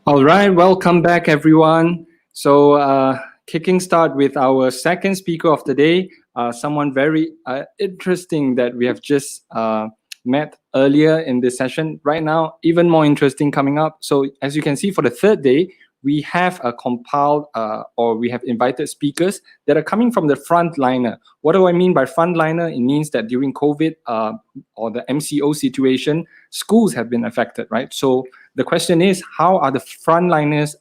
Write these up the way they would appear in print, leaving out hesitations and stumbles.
All right, welcome back, everyone. So, kicking start with our second speaker of the day, someone very interesting that we have just met earlier in this session. Right now, even more interesting coming up. So, as you can see, for the third day, we have compiled or we have invited speakers that are coming from the frontliner. What do I mean by frontliner? It means that during COVID or the MCO situation, schools have been affected, right? So the question is, how are the frontliners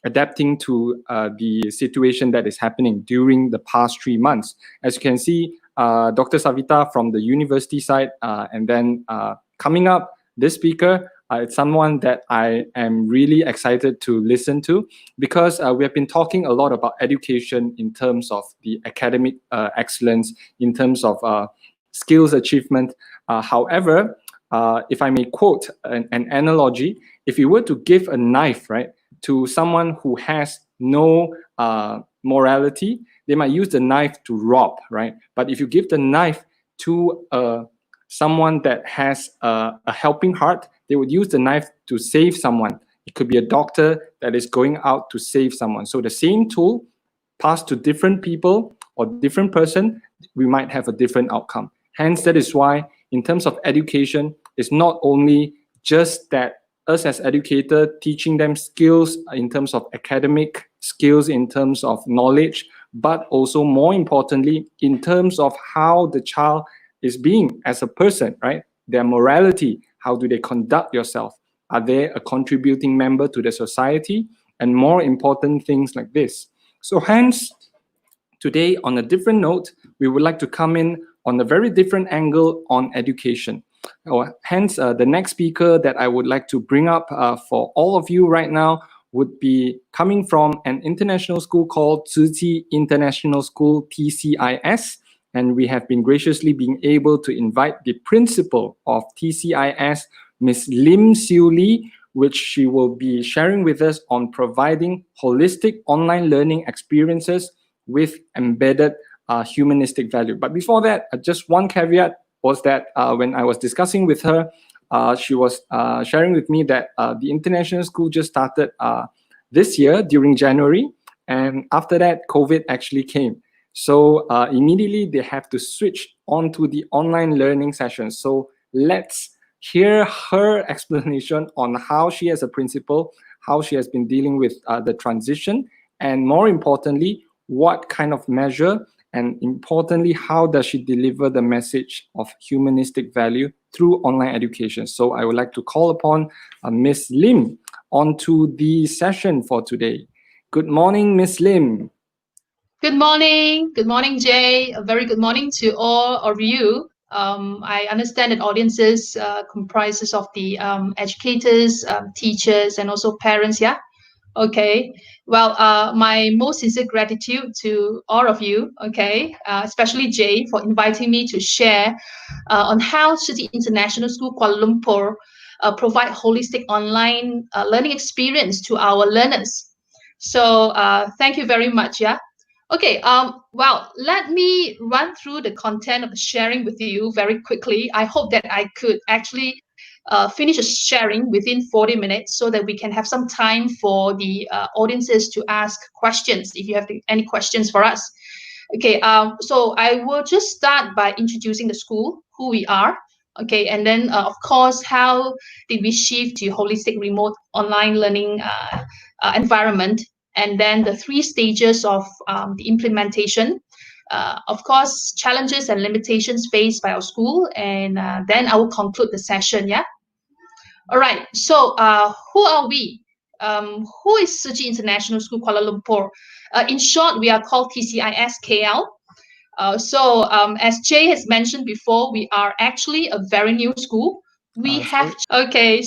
adapting to the situation that is happening during the past 3 months? As you can see, Dr. Savita from the university side, and then coming up, this speaker, it's someone that I am really excited to listen to because we have been talking a lot about education in terms of the academic excellence, in terms of skills achievement. However, if I may quote an analogy, if you were to give a knife, right, to someone who has no morality, they might use the knife to rob, right? But if you give the knife to someone that has a helping heart, they would use the knife to save someone. It could be a doctor that is going out to save someone. So the same tool passed to different people or different person, we might have a different outcome. Hence, that is why in terms of education, it's not only just that us as educators teaching them skills in terms of academic skills, in terms of knowledge, but also more importantly, in terms of how the child is being as a person, right? Their morality, how do they conduct yourself? Are they a contributing member to the society? And more important things like this. So hence, today on a different note, we would like to come in on a very different angle on education. Hence, the next speaker that I would like to bring up for all of you right now would be coming from an international school called Tzu Chi International School, TCIS. And we have been graciously being able to invite the principal of TCIS, Ms. Lim Siew Li, which she will be sharing with us on providing holistic online learning experiences with embedded humanistic value. But before that, just one caveat was that when I was discussing with her, she was sharing with me that the international school just started this year during January, and after that, COVID actually came. So immediately they have to switch onto the online learning sessions. So let's hear her explanation on how she as a principal, how she has been dealing with the transition, and more importantly, what kind of measure, and importantly, how does she deliver the message of humanistic value through online education. So I would like to call upon Ms. Lim onto the session for today. Good morning, Ms. Lim. Good morning. Good morning, Jay. A very good morning to all of you. I understand that audiences comprises of the educators, teachers, and also parents. Yeah. Okay. Well, my most sincere gratitude to all of you. Okay, especially Jay for inviting me to share on how City International School Kuala Lumpur provide holistic online learning experience to our learners. So thank you very much. Yeah. Okay, well, let me run through the content of the sharing with you very quickly. I hope that I could actually finish the sharing within 40 minutes so that we can have some time for the audiences to ask questions if you have any questions for us. Okay, so I will just start by introducing the school, who we are. Okay, and then of course, how did we shift to holistic remote online learning environment, and then the three stages of the implementation. Of course, challenges and limitations faced by our school, and then I will conclude the session. Yeah. All right. So, who are we? Who is Tzu Chi International School Kuala Lumpur? In short, we are called TCIS KL. As Jay has mentioned before, we are actually a very new school. We have okay.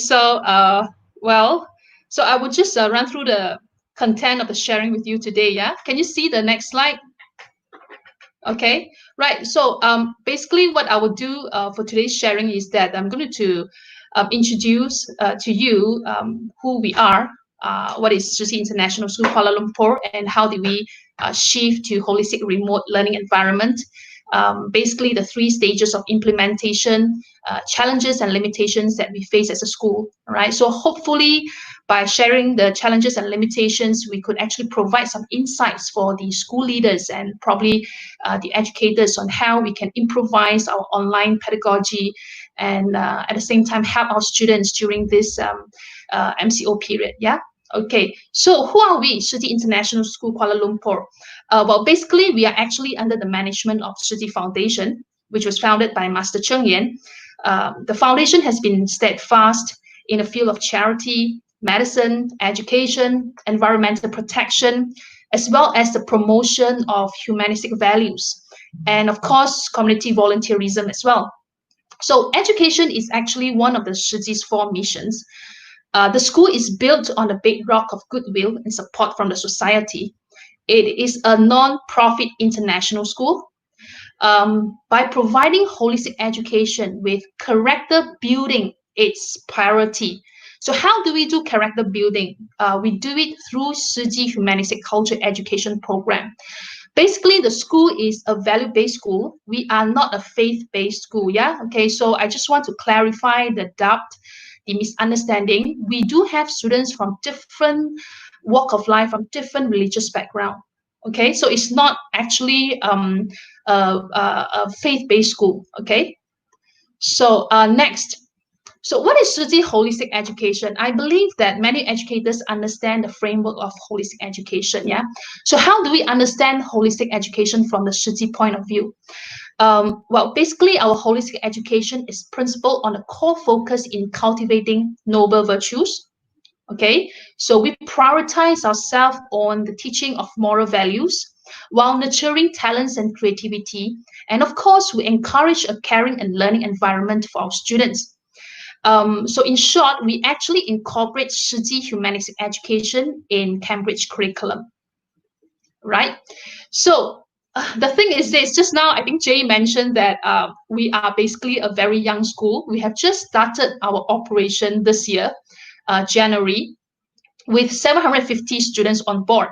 Well, so I will just run through the content of the sharing with you today. Yeah, can you see the next slide? Okay, right. So basically, what I will do for today's sharing is that I'm going to introduce to you who we are, what is Tzu Chi International School Kuala Lumpur, and how do we shift to holistic remote learning environment. Basically, the three stages of implementation, challenges and limitations that we face as a school. All right. So hopefully, by sharing the challenges and limitations, we could actually provide some insights for the school leaders and probably the educators on how we can improvise our online pedagogy and at the same time help our students during this MCO period. Yeah. Okay, so who are we, Tzu Chi International School Kuala Lumpur? Well, basically, we are actually under the management of Tzu Chi Foundation, which was founded by Master Cheng Yen. The foundation has been steadfast in the field of charity, medicine, education, environmental protection, as well as the promotion of humanistic values, and of course, community volunteerism as well. So education is actually one of the Tzu Chi's four missions. The school is built on the bedrock of goodwill and support from the society. It is a non-profit international school. By providing holistic education with character building its priority. So how do we do character building? We do it through Tzu Chi Humanistic Culture Education Program. Basically, the school is a value-based school. We are not a faith-based school. Yeah. Okay. So I just want to clarify the doubt, the misunderstanding. We do have students from different walk of life, from different religious background. Okay. So it's not actually a faith-based school. Okay. So next. So what is Tzu Chi holistic education? I believe that many educators understand the framework of holistic education. Yeah. So how do we understand holistic education from the Tzu Chi point of view? Well, basically, our holistic education is principled on a core focus in cultivating noble virtues. Okay. So we prioritize ourselves on the teaching of moral values while nurturing talents and creativity. And of course, we encourage a caring and learning environment for our students. So in short, we actually incorporate Humanistic education in Cambridge curriculum, right? So the thing is this, just now I think Jay mentioned that we are basically a very young school. We have just started our operation this year, January, with 750 students on board.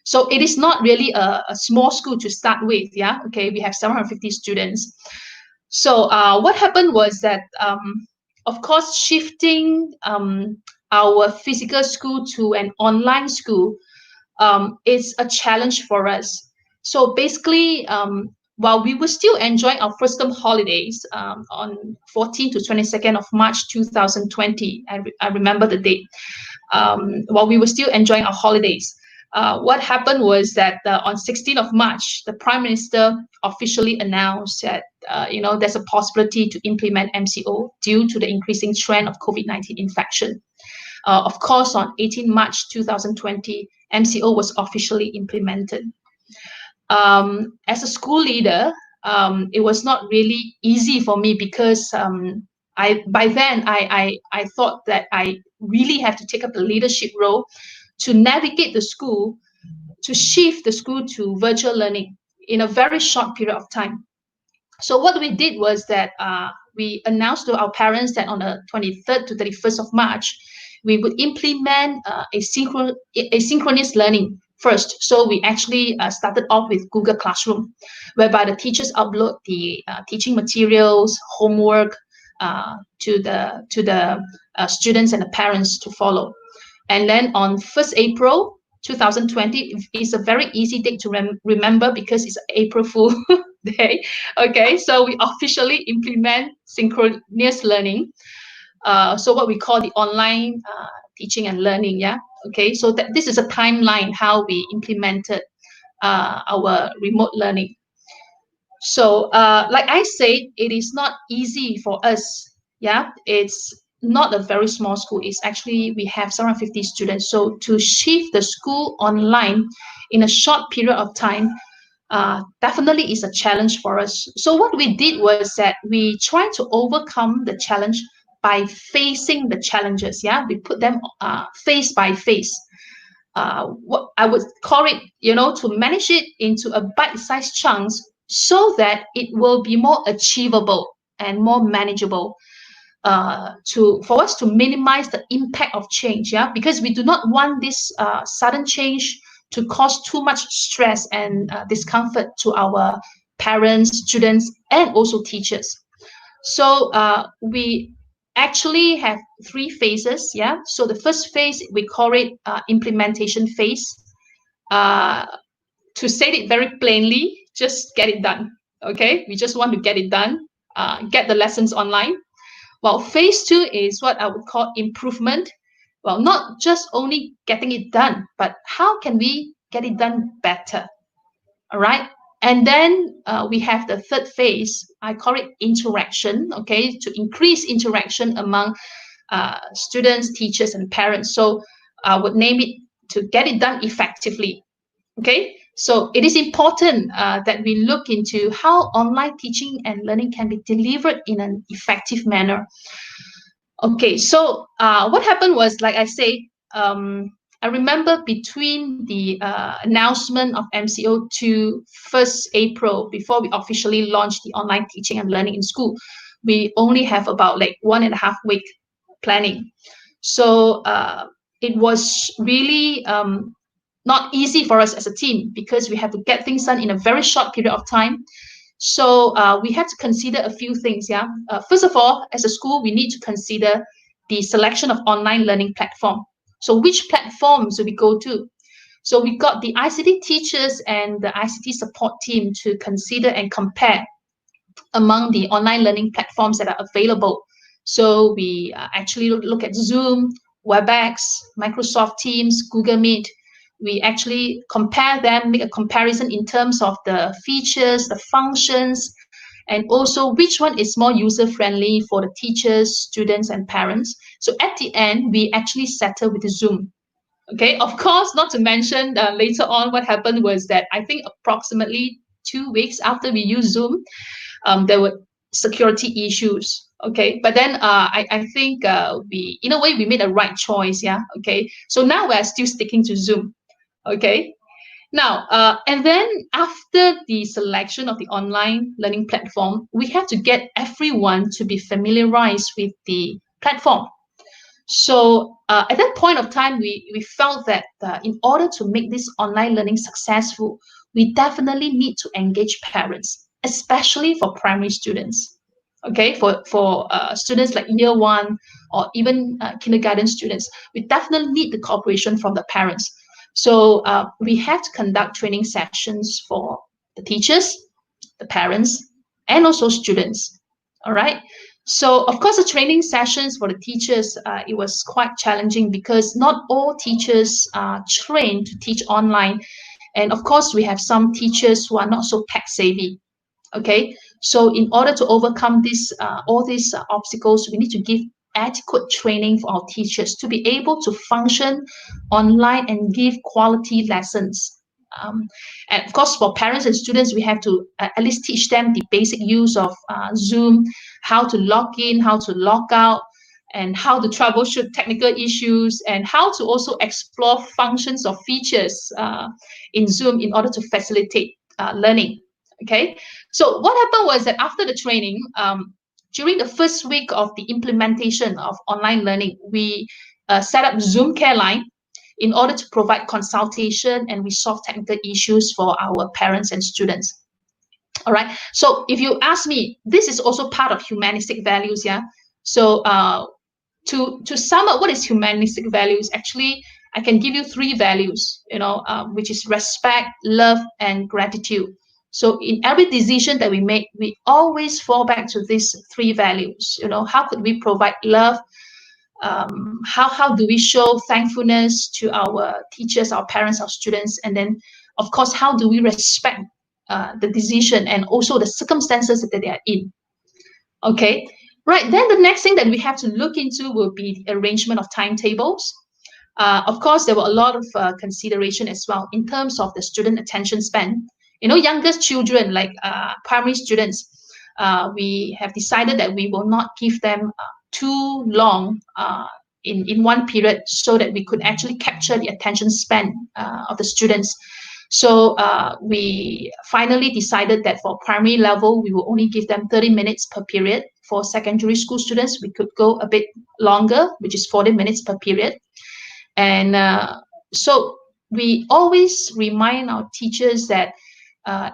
So it is not really a small school to start with, yeah? Okay, we have 750 students. So what happened was that, of course, shifting our physical school to an online school is a challenge for us. So basically, while we were still enjoying our first term holidays on 14th to 22nd of March 2020, I remember the date, while we were still enjoying our holidays, what happened was that on 16th of March, the Prime Minister officially announced that there's a possibility to implement MCO due to the increasing trend of COVID-19 infection. Of course, on 18 March 2020, MCO was officially implemented. As a school leader, it was not really easy for me because by then I thought that I really have to take up the leadership role to navigate the school, to shift the school to virtual learning in a very short period of time. So what we did was that we announced to our parents that on the 23rd to 31st of March, we would implement asynchronous learning first. So we actually started off with Google Classroom, whereby the teachers upload the teaching materials, homework to the students and the parents to follow. And then on 1st April 2020 is a very easy date to remember because it's April Fool Day. Okay, so we officially implement synchronous learning. So what we call the online teaching and learning, yeah. Okay, so this is a timeline how we implemented our remote learning. So like I said, it is not easy for us. Yeah, it's not a very small school. It's actually, we have 750 students. So to shift the school online in a short period of time definitely is a challenge for us. So what we did was that we tried to overcome the challenge by facing the challenges. Yeah, we put them face by face. What I would call it, to manage it into a bite-sized chunks so that it will be more achievable and more manageable for us to minimize the impact of change. Yeah, because we do not want this sudden change to cause too much stress and discomfort to our parents, students, and also teachers. So we actually have 3 phases. Yeah, so the first phase, we call it implementation phase. To say it very plainly, just get it done. Okay, we just want to get it done, get the lessons online. Well, phase 2 is what I would call improvement. Well, not just only getting it done, but how can we get it done better? All right. And then we have the third phase. I call it interaction. Okay, to increase interaction among students, teachers, and parents. So I would name it to get it done effectively. Okay, so it is important that we look into how online teaching and learning can be delivered in an effective manner. Okay, so what happened was, like I said, I remember between the announcement of MCO to 1st April, before we officially launched the online teaching and learning in school, we only have about like 1.5 week planning. So it was really not easy for us as a team because we have to get things done in a very short period of time. So we had to consider a few things. Yeah. First of all, as a school, we need to consider the selection of online learning platform. So which platforms do we go to? So we got the ICT teachers and the ICT support team to consider and compare among the online learning platforms that are available. So we actually look at Zoom, WebEx, Microsoft Teams, Google Meet. We actually compare them, make a comparison in terms of the features, the functions, and also which one is more user-friendly for the teachers, students, and parents. So at the end, we actually settle with Zoom. Okay, of course, not to mention later on what happened was that I think approximately 2 weeks after we used Zoom, there were security issues. Okay, but then I think we, in a way, we made a right choice. Yeah. Okay. So now we're still sticking to Zoom. Okay. Now, and then after the selection of the online learning platform, we have to get everyone to be familiarized with the platform. So at that point of time, we felt that in order to make this online learning successful, we definitely need to engage parents, especially for primary students. Okay, for students like year one or even kindergarten students, we definitely need the cooperation from the parents. So we have to conduct training sessions for the teachers, the parents, and also students. All right. So, of course, the training sessions for the teachers, it was quite challenging because not all teachers are trained to teach online. And of course, we have some teachers who are not so tech savvy. Okay. So, in order to overcome this, all these obstacles, we need to give adequate training for our teachers to be able to function online and give quality lessons. Um, and of course, for parents and students, we have to at least teach them the basic use of Zoom, how to log in, how to log out, and how to troubleshoot technical issues, and how to also explore functions or features in Zoom in order to facilitate learning. Okay, so what happened was that after the training, during the first week of the implementation of online learning, we set up Zoom Care Line in order to provide consultation and resolve technical issues for our parents and students. All right. So if you ask me, this is also part of humanistic values. Yeah. So to sum up what is humanistic values, actually, I can give you three values, which is respect, love, and gratitude. So in every decision that we make, we always fall back to these three values. How could we provide love? How do we show thankfulness to our teachers, our parents, our students? And then, of course, how do we respect the decision and also the circumstances that they are in? Okay, right. Then the next thing that we have to look into will be the arrangement of timetables. Of course, there were a lot of consideration as well in terms of the student attention span. Youngest children like primary students, we have decided that we will not give them too long in one period so that we could actually capture the attention span of the students. So we finally decided that for primary level, we will only give them 30 minutes per period. For secondary school students, we could go a bit longer, which is 40 minutes per period. And so we always remind our teachers that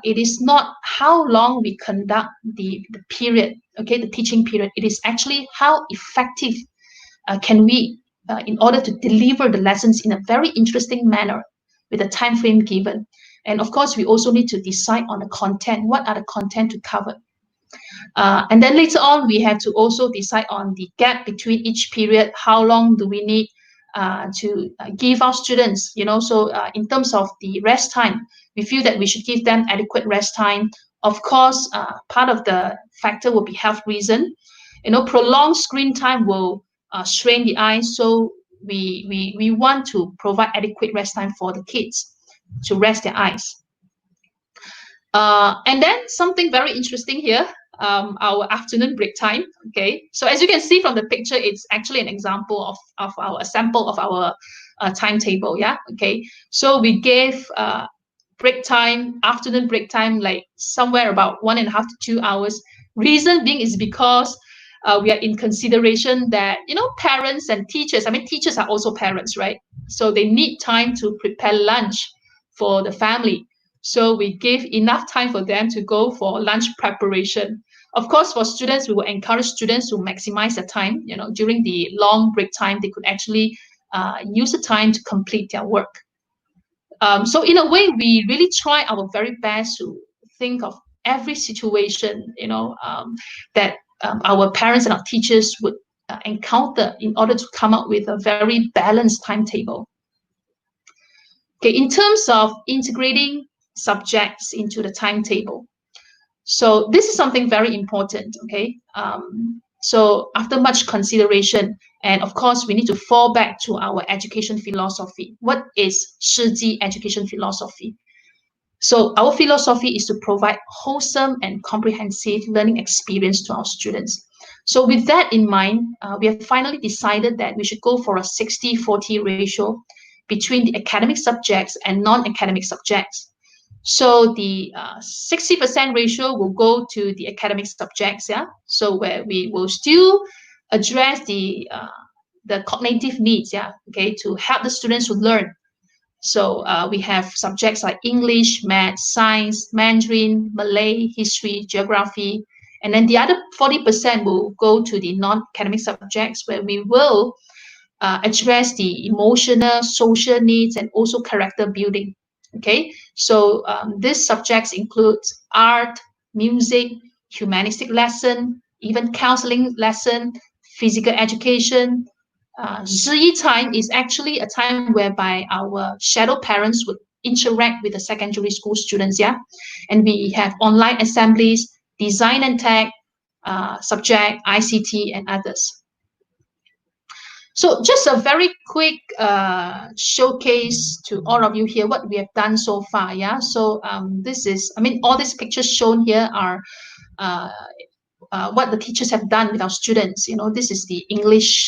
it is not how long we conduct the period, okay, the teaching period. It is actually how effective can we, in order to deliver the lessons in a very interesting manner with the time frame given. And of course, we also need to decide on the content. What are the content to cover? And then later on, we have to also decide on the gap between each period. How long do we need to give our students? So in terms of the rest time, we feel that we should give them adequate rest time. Of course, part of the factor will be health reason. Prolonged screen time will strain the eyes. So we want to provide adequate rest time for the kids to rest their eyes. And then something very interesting here, our afternoon break time. Okay, so as you can see from the picture, it's actually an example of our sample of our timetable. Yeah. Okay, so we gave break time, afternoon break time, like somewhere about 1.5 to 2 hours. Reason being is because we are in consideration that parents and teachers. I mean, teachers are also parents, right? So they need time to prepare lunch for the family. So we gave enough time for them to go for lunch preparation. Of course, for students, we will encourage students to maximize the time. During the long break time, they could actually use the time to complete their work. So in a way, we really try our very best to think of every situation, that our parents and our teachers would encounter in order to come up with a very balanced timetable. Okay, in terms of integrating subjects into the timetable. So this is something very important, okay? So after much consideration, and of course, we need to fall back to our education philosophy. What is 世纪 education philosophy? So our philosophy is to provide wholesome and comprehensive learning experience to our students. So with that in mind, we have finally decided that we should go for a 60-40 ratio between the academic subjects and non-academic subjects. So the 60% ratio will go to the academic subjects, yeah. So where we will still address the cognitive needs, yeah, okay, to help the students to learn. So we have subjects like English, Math, Science, Mandarin, Malay, History, Geography, and then the other 40% will go to the non-academic subjects where we will address the emotional, social needs, and also character building. Okay, so these subjects include art, music, humanistic lesson, even counseling lesson, physical education. 日一 time is actually a time whereby our shadow parents would interact with the secondary school students, yeah, and we have online assemblies, design and tech, subject, ICT, and others. So just a very quick showcase to all of you here what we have done so far. Yeah. So this is, I mean, all these pictures shown here are uh, what the teachers have done with our students. You know, this is the English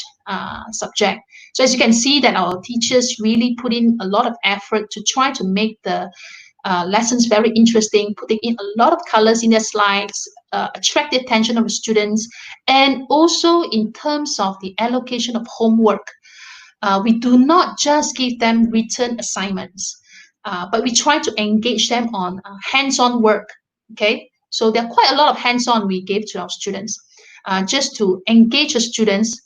subject. So as you can see that our teachers really put in a lot of effort to try to make the lessons very interesting, putting in a lot of colors in their slides, attract the attention of the students, and also in terms of the allocation of homework. We do not just give them written assignments, but we try to engage them on hands-on work. Okay, so there are quite a lot of hands-on we gave to our students, just to engage the students,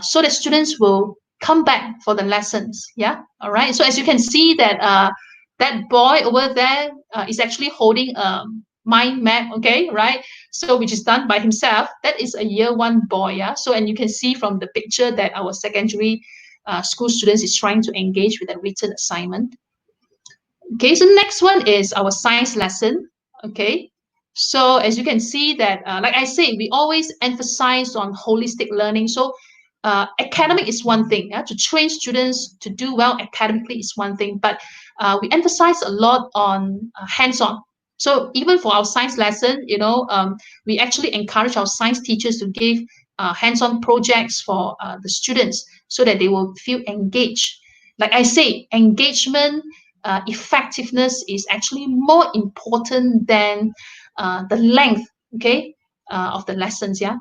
so the students will come back for the lessons. Yeah, all right. So as you can see that that boy over there is actually holding a mind map. Okay, right. So which is done by himself. That is a year one boy. Yeah. So and you can see from the picture that our secondary school students is trying to engage with a written assignment. Okay, so the next one is our science lesson. Okay, so as you can see that, like I say, we always emphasize on holistic learning. So academic is one thing. To train students to do well academically is one thing, but we emphasize a lot on hands-on. So even for our science lesson, you know, we actually encourage our science teachers to give hands-on projects for the students so that they will feel engaged. Like I say, engagement, effectiveness is actually more important than the length, okay, of the lessons, yeah.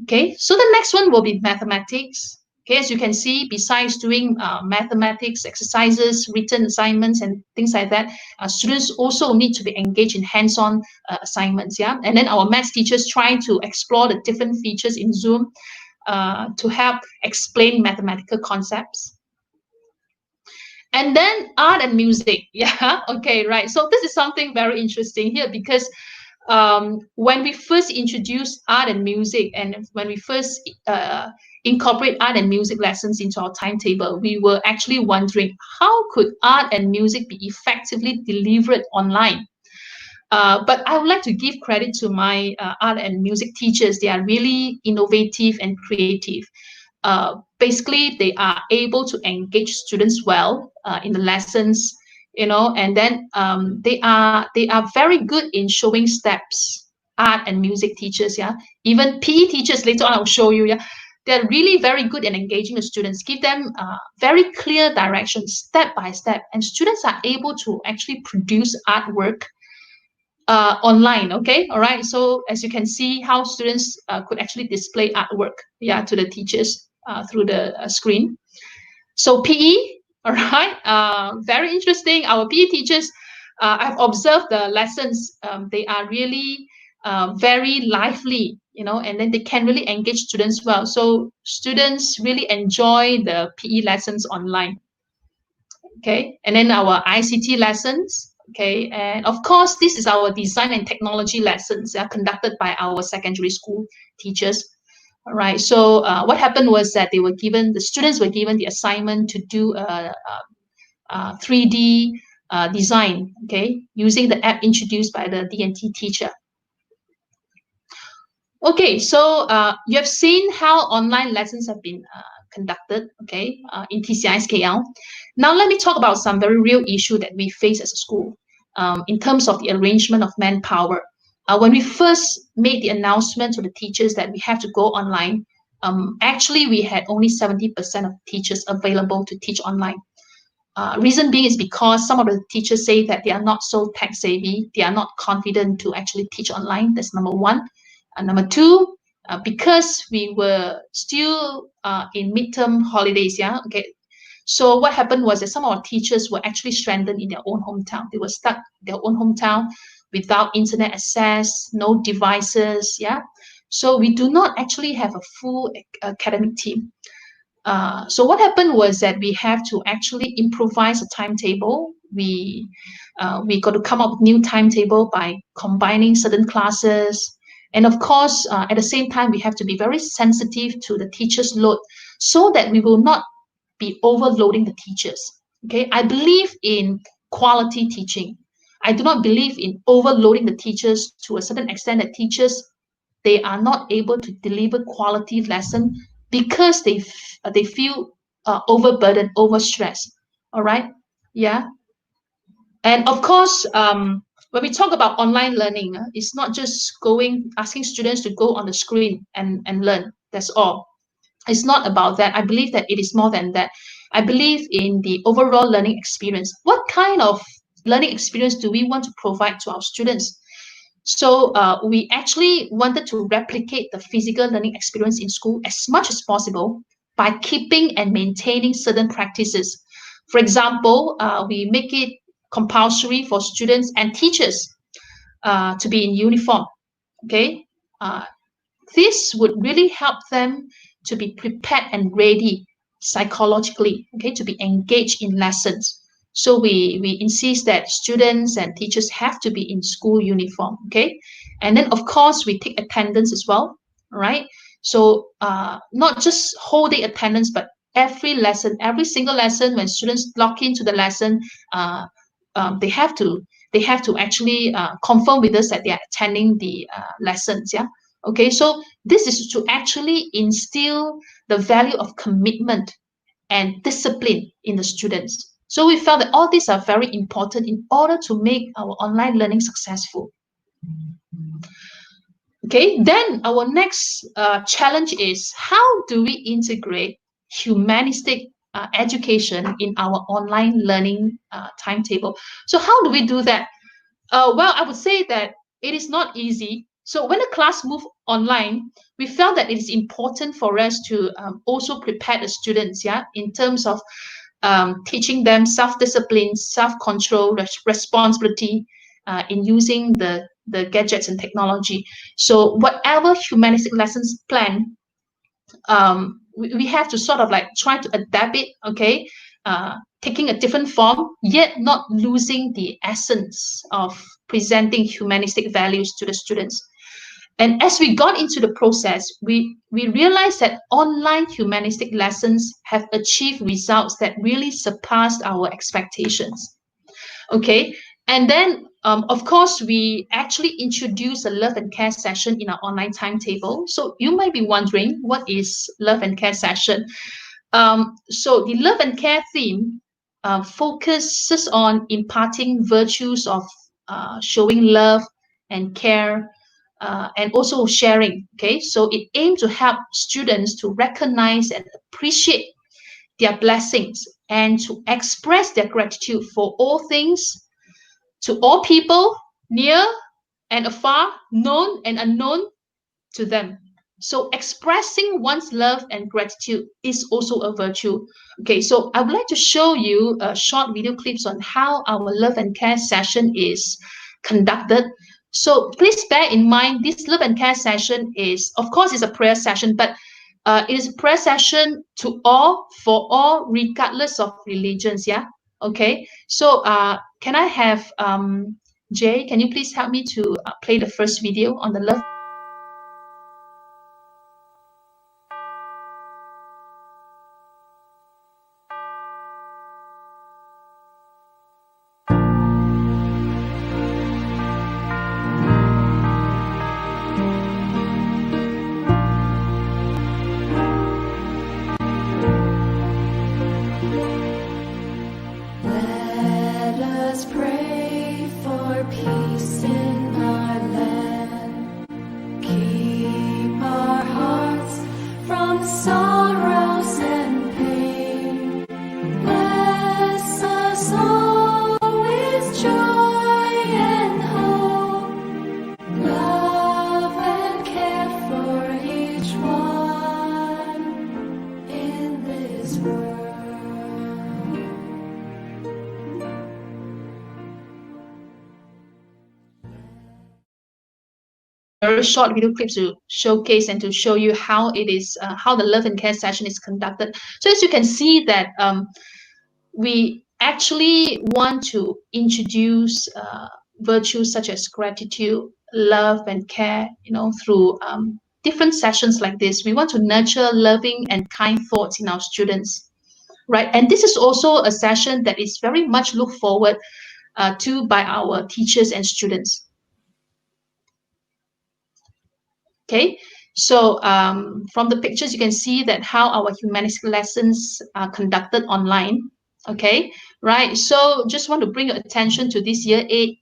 Okay, so the next one will be mathematics. Okay, as you can see, besides doing mathematics exercises, written assignments, and things like that, students also need to be engaged in hands-on assignments. Yeah, and then our maths teachers try to explore the different features in Zoom to help explain mathematical concepts. And then art and music. Yeah, okay, right. So this is something very interesting here because when we first introduced art and music, and when we first incorporate art and music lessons into our timetable, we were actually wondering how could art and music be effectively delivered online. But I would like to give credit to my art and music teachers. They are really innovative and creative. Basically, they are able to engage students well in the lessons, you know, and then they are very good in showing steps. Art and music teachers, yeah, even PE teachers. Later on, I'll show you. Yeah, they're really very good in engaging the students. Give them very clear directions, step by step, and students are able to actually produce artwork online. Okay, all right. So as you can see, how students could actually display artwork, yeah, to the teachers through the screen. So PE, all right, very interesting. Our PE teachers, I've observed the lessons. They are really very lively, you know, and then they can really engage students well. So students really enjoy the PE lessons online. Okay, and then our ICT lessons. Okay, and of course, this is our design and technology lessons conducted by our secondary school teachers. All right. So what happened was that the students were given the assignment to do a 3D design, okay, using the app introduced by the D&T teacher. Okay, so you have seen how online lessons have been conducted, okay, in TCIS KL. Now let me talk about some very real issue that we face as a school. in terms of the arrangement of manpower. When we first made the announcement to the teachers that we have to go online, actually we had only 70% of teachers available to teach online. Reason being is because some of the teachers say that they are not so tech savvy, they are not confident to actually teach online. That's number one. Number two, because we were still in midterm holidays, yeah, okay. So what happened was that some of our teachers were actually stranded in their own hometown. They were stuck in their own hometown without internet access, no devices, yeah. So we do not actually have a full academic team. So what happened was that we have to actually improvise a timetable. We got to come up with new timetable by combining certain classes. And of course, at the same time, we have to be very sensitive to the teacher's load so that we will not be overloading the teachers. Okay, I believe in quality teaching. I do not believe in overloading the teachers to a certain extent that teachers, they are not able to deliver quality lesson because they feel overburdened, overstressed. All right, yeah. And of course, when we talk about online learning, it's not just asking students to go on the screen and learn. That's all. It's not about that. I believe that it is more than that. I believe in the overall learning experience. What kind of learning experience do we want to provide to our students? So we actually wanted to replicate the physical learning experience in school as much as possible by keeping and maintaining certain practices. For example, we make it compulsory for students and teachers to be in uniform. Okay, this would really help them to be prepared and ready psychologically, okay, to be engaged in lessons. So we insist that students and teachers have to be in school uniform, okay? And then, of course, we take attendance as well, right? So not just whole day attendance, but every lesson, every single lesson, when students log into the lesson, they have to actually confirm with us that they are attending the lessons, yeah? Okay, so this is to actually instill the value of commitment and discipline in the students. So we felt that all these are very important in order to make our online learning successful. Okay, then our next challenge is how do we integrate humanistic education in our online learning timetable? So how do we do that? Well, I would say that it is not easy. So when the class moved online, we felt that it is important for us to also prepare the students, yeah, in terms of teaching them self-discipline, self-control, responsibility in using the gadgets and technology. So whatever humanistic lessons plan, we have to sort of like try to adapt it, okay, taking a different form, yet not losing the essence of presenting humanistic values to the students. And as we got into the process, we realized that online humanistic lessons have achieved results that really surpassed our expectations. Okay, and then of course, we actually introduced a love and care session in our online timetable. So you might be wondering, what is love and care session? So the love and care theme focuses on imparting virtues of showing love and care and also sharing. Okay, so it aims to help students to recognize and appreciate their blessings and to express their gratitude for all things, to all people, near and afar, known and unknown to them. So expressing one's love and gratitude is also a virtue. Okay, so I would like to show you a short video clips on how our love and care session is conducted. So please bear in mind, this love and care session is, of course, it's a prayer session, but it is a prayer session to all, for all, regardless of religions, yeah? Okay, so can I have Jay, can you please help me to play the first video on the love? Let us pray for very short video clips to showcase and to show you how it is, how the love and care session is conducted. So as you can see that we actually want to introduce virtues such as gratitude, love, and care, through different sessions like this. We want to nurture loving and kind thoughts in our students, right? And this is also a session that is very much looked forward to by our teachers and students. Okay, so from the pictures, you can see that how our humanistic lessons are conducted online. Okay, right. So just want to bring your attention to this year 8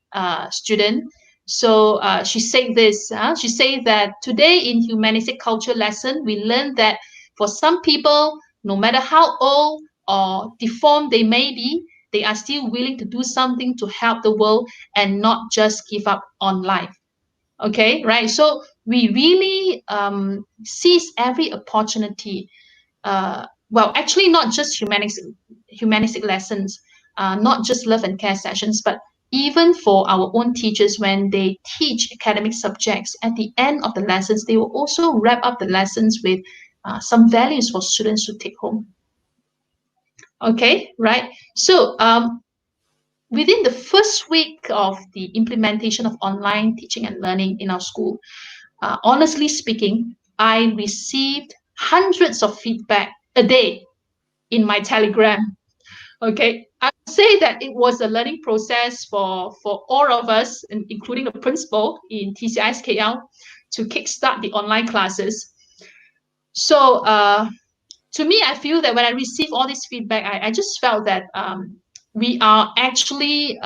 student. So she said this. She said that today in humanistic culture lesson, we learned that for some people, no matter how old or deformed they may be, they are still willing to do something to help the world and not just give up on life. Okay, right. So we really seize every opportunity. Well, actually, not just humanistic lessons, not just love and care sessions, but even for our own teachers, when they teach academic subjects, at the end of the lessons, they will also wrap up the lessons with some values for students to take home. Okay, right. So within the first week of the implementation of online teaching and learning in our school, honestly speaking, I received hundreds of feedback a day in my Telegram. Okay, I would say that it was a learning process for all of us, including the principal in TCIS KL, to kickstart the online classes. So to me, I feel that when I receive all this feedback, I just felt that we are actually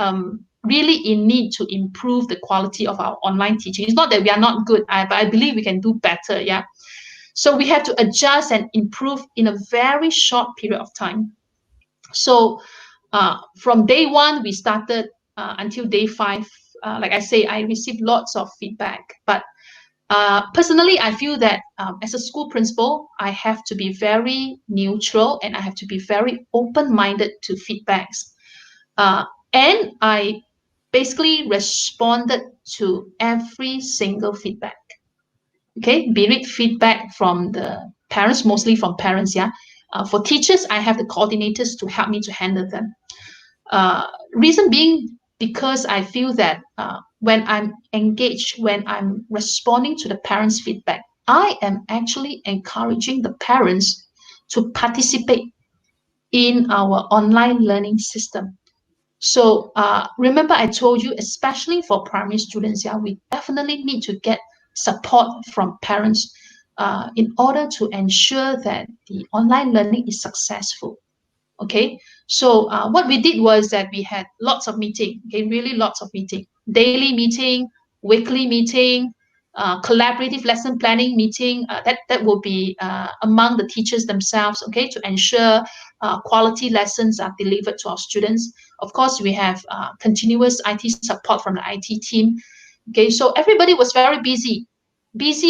really in need to improve the quality of our online teaching. It's not that we are not good, but I believe we can do better. Yeah. So we have to adjust and improve in a very short period of time. So from day 1, we started until day 5. Like I say, I received lots of feedback. But personally, I feel that as a school principal, I have to be very neutral and I have to be very open-minded to feedbacks. And I basically responded to every single feedback. Okay, be it feedback from the parents, mostly from parents, yeah. For teachers, I have the coordinators to help me to handle them. Reason being, because I feel that when I'm engaged, when I'm responding to the parents' feedback, I am actually encouraging the parents to participate in our online learning system. So remember I told you, especially for primary students, yeah, we definitely need to get support from parents in order to ensure that the online learning is successful. Okay, so what we did was that we had lots of meeting, okay, really lots of meeting, daily meeting, weekly meeting, collaborative lesson planning meeting, that will be among the teachers themselves, okay, to ensure quality lessons are delivered to our students. Of course, we have continuous IT support from the IT team. Okay, so everybody was very busy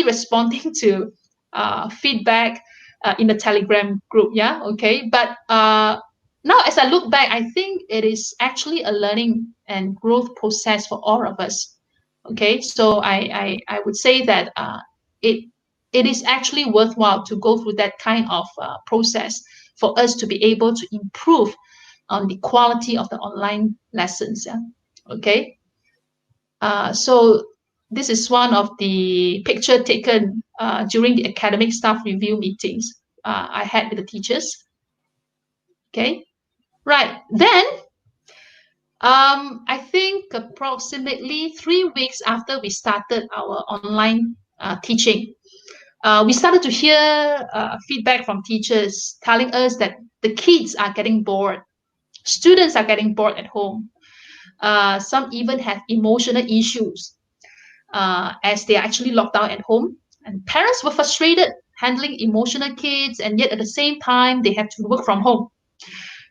responding to feedback in the Telegram group. Yeah, okay. But now as I look back, I think it is actually a learning and growth process for all of us. Okay, so I would say that it is actually worthwhile to go through that kind of process for us to be able to improve on the quality of the online lessons. Yeah, okay. So this is one of the picture taken during the academic staff review meetings I had with the teachers. Okay, right. Then I think approximately 3 weeks after we started our online teaching, we started to hear feedback from teachers telling us that the kids are getting bored. Students are getting bored at home. Some even have emotional issues as they are actually locked down at home. And parents were frustrated handling emotional kids, and yet at the same time, they had to work from home.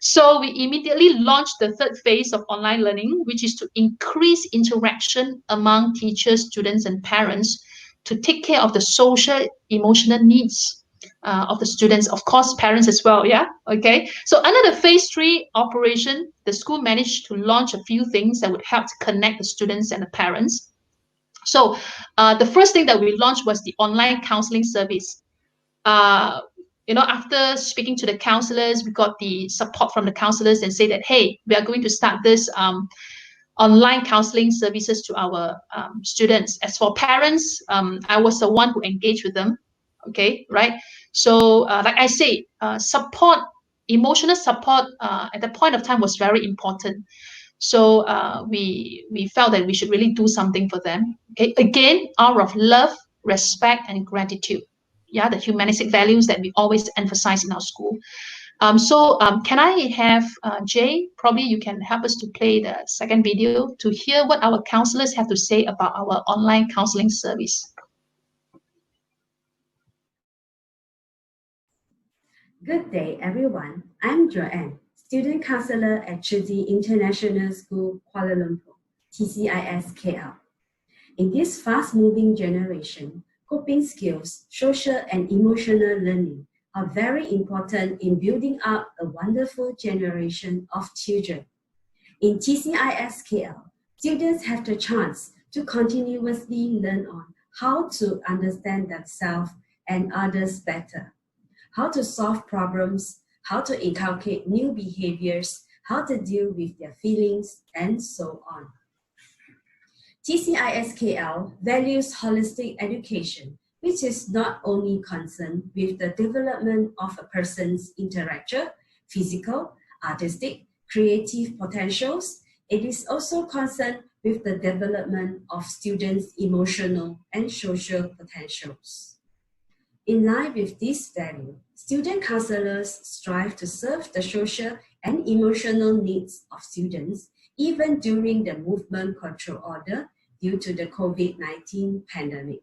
So we immediately launched the third phase of online learning, which is to increase interaction among teachers, students, and parents to take care of the social, emotional needs of the students, of course, parents as well. Yeah. Okay. So under the phase 3 operation, the school managed to launch a few things that would help to connect the students and the parents. So the first thing that we launched was the online counseling service. After speaking to the counselors, we got the support from the counselors and say that, hey, we are going to start this online counseling services to our students. As for parents, I was the one who engaged with them. Okay, right? So, like I say, support, emotional support at the point of time was very important. So we felt that we should really do something for them. Okay, again, out of love, respect, and gratitude. Yeah, the humanistic values that we always emphasize in our school. Can I have Jay? Probably you can help us to play the second video to hear what our counselors have to say about our online counseling service. Good day, everyone. I'm Joanne, student counselor at Chizi International School, Kuala Lumpur, TCIS KL. In this fast-moving generation, coping skills, social and emotional learning are very important in building up a wonderful generation of children. In TCIS KL, students have the chance to continuously learn on how to understand themselves and others better, how to solve problems, how to inculcate new behaviors, how to deal with their feelings, and so on. TCISKL values holistic education, which is not only concerned with the development of a person's intellectual, physical, artistic, creative potentials. It is also concerned with the development of students' emotional and social potentials. In line with this value, student counselors strive to serve the social and emotional needs of students even during the movement control order due to the COVID-19 pandemic.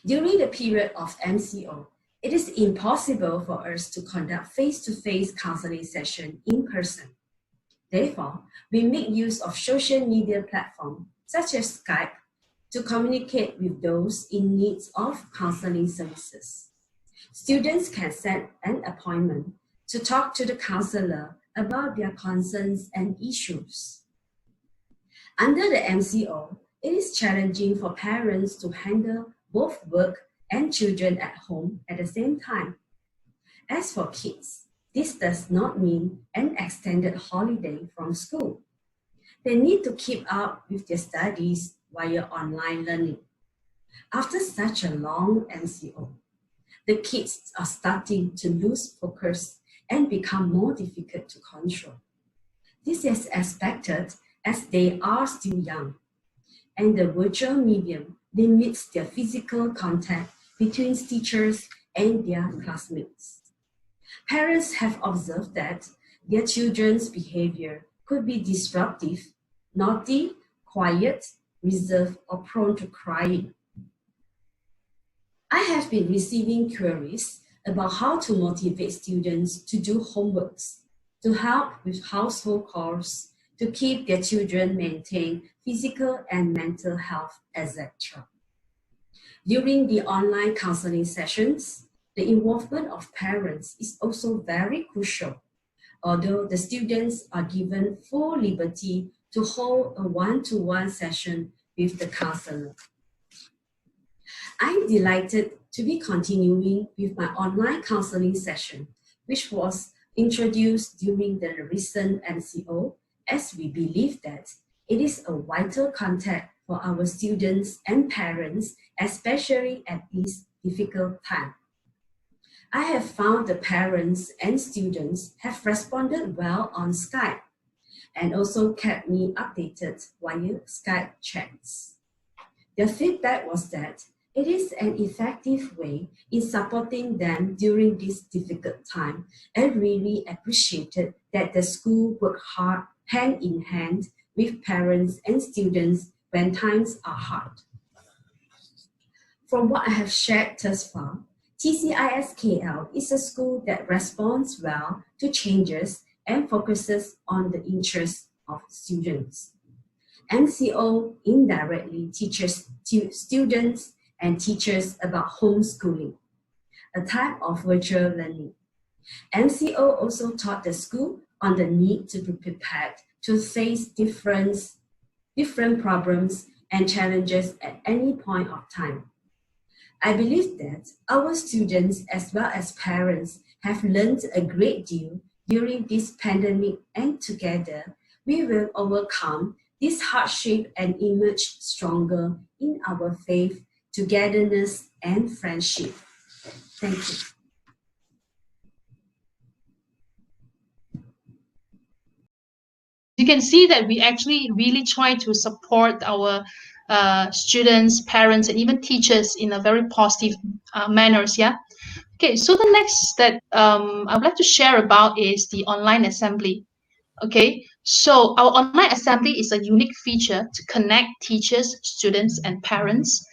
During the period of MCO, it is impossible for us to conduct face-to-face counseling sessions in person. Therefore, we make use of social media platforms such as Skype to communicate with those in need of counseling services. Students can set an appointment to talk to the counselor about their concerns and issues. Under the MCO, it is challenging for parents to handle both work and children at home at the same time. As for kids, this does not mean an extended holiday from school. They need to keep up with their studies via online learning. After such a long MCO, the kids are starting to lose focus and become more difficult to control. This is expected as they are still young, and the virtual medium limits their physical contact between teachers and their classmates. Parents have observed that their children's behavior could be disruptive, naughty, quiet, reserved, or prone to crying. I have been receiving queries about how to motivate students to do homeworks, to help with household chores, to keep their children maintain physical and mental health, etc. During the online counseling sessions, the involvement of parents is also very crucial, although the students are given full liberty to hold a one-to-one session with the counselor. I'm delighted to be continuing with my online counseling session, which was introduced during the recent MCO, as we believe that it is a vital contact for our students and parents, especially at this difficult time. I have found the parents and students have responded well on Skype and also kept me updated via Skype chats. Their feedback was that it is an effective way in supporting them during this difficult time, and really appreciated that the school worked hard hand in hand with parents and students when times are hard. From what I have shared thus far, TCISKL is a school that responds well to changes and focuses on the interests of students. MCO indirectly teaches students and teachers about homeschooling, a type of virtual learning. MCO also taught the school on the need to be prepared to face different problems and challenges at any point of time. I believe that our students as well as parents have learned a great deal during this pandemic, and together we will overcome this hardship and emerge stronger in our faith, togetherness, and friendship. Thank you. You can see that we actually really try to support our students, parents, and even teachers in a very positive manners. Yeah. Okay. So the next that I would like to share about is the online assembly. Okay. So our online assembly is a unique feature to connect teachers, students, and parents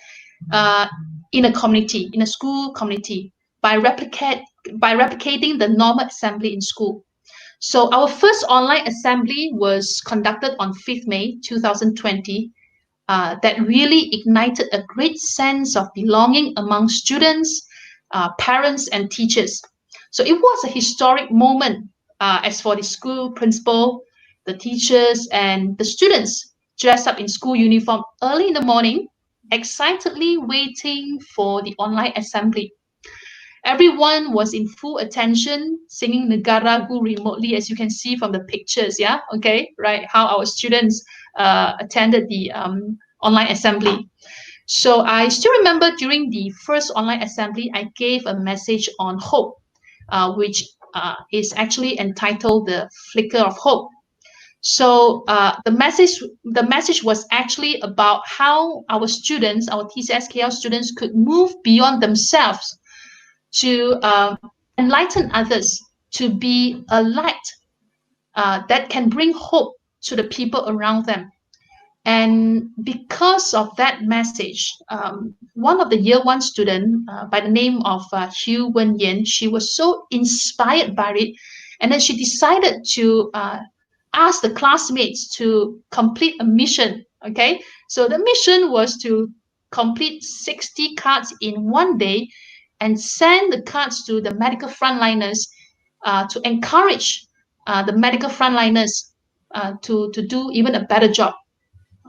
in a community, in a school community, by replicating the normal assembly in school. So our first online assembly was conducted on 5th May 2020. That really ignited a great sense of belonging among students, parents, and teachers. So it was a historic moment as for the school principal, the teachers, and the students dressed up in school uniform early in the morning, excitedly waiting for the online assembly. Everyone was in full attention, singing Negaragu remotely, as you can see from the pictures. Yeah, okay, right. How our students attended the online assembly. So I still remember during the first online assembly, I gave a message on hope, which is actually entitled "The Flicker of Hope." So the message was actually about how our students, our TCSKL students, could move beyond themselves to enlighten others, to be a light that can bring hope to the people around them. And because of that message, one of the year one student by the name of Hugh Wen Yen, she was so inspired by it, and then she decided to ask the classmates to complete a mission. Okay, so the mission was to complete 60 cards in one day and send the cards to the medical frontliners to encourage the medical frontliners to do even a better job.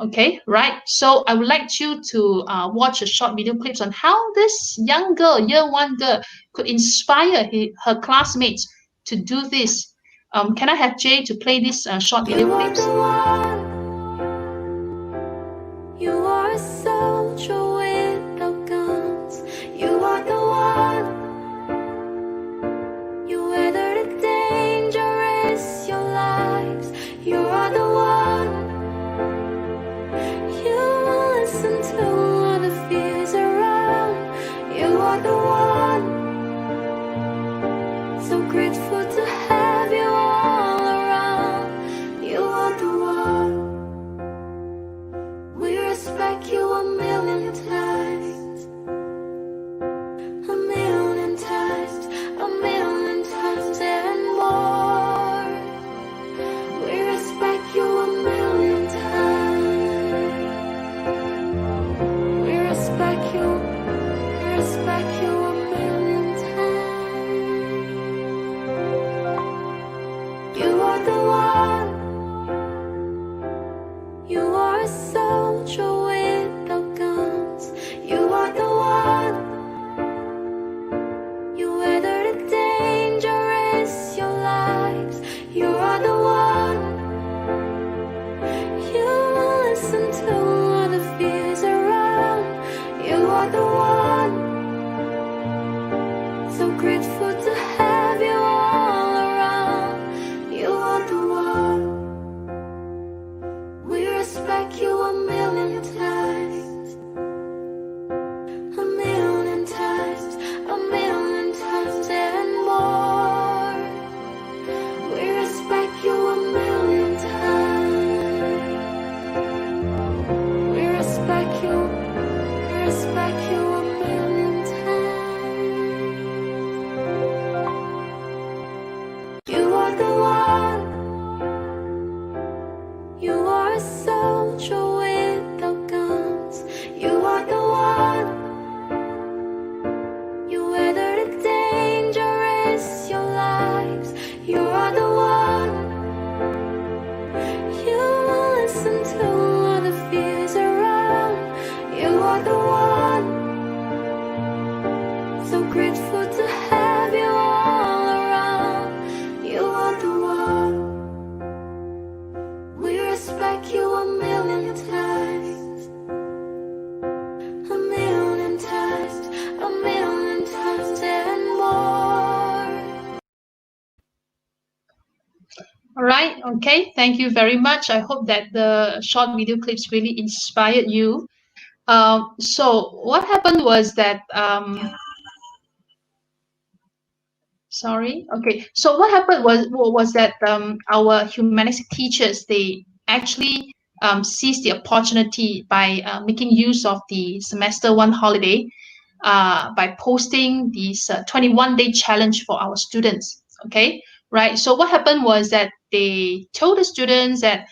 Okay, right. So I would like you to watch a short video clips on how this young girl, year one girl, could inspire her classmates to do this. Can I have Jay to play this short video clips? You are a soldier with no guns. You are the one. You weather the danger, risk your lives. You are the one. You will listen to all the fears around. You are the one. So grateful to have you all around. You are the one. are the one. So grateful to have you all around. You are the one. We respect you a million times. A million times. A million times and more. All right. Okay. Thank you very much. I hope that the short video clips really inspired you. So what happened was that sorry. Okay. So what happened was that our humanistic teachers, they actually seized the opportunity by making use of the semester one holiday by posting this 21-day challenge for our students. Okay, right. So what happened was that they told the students that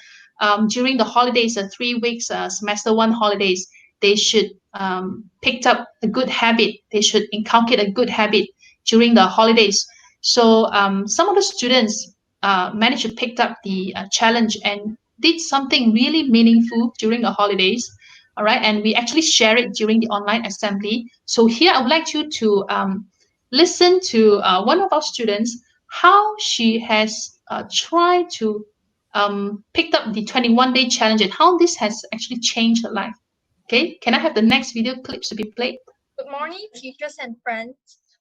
during the holidays, 3 weeks semester one holidays, they should pick up a good habit. They should inculcate a good habit during the holidays. So some of the students managed to pick up the challenge and did something really meaningful during the holidays. All right, and we actually share it during the online assembly. So here I would like you to listen to one of our students, how she has tried to pick up the 21-day challenge and how this has actually changed her life. Okay, can I have the next video clips to be played? Good morning, teachers and friends.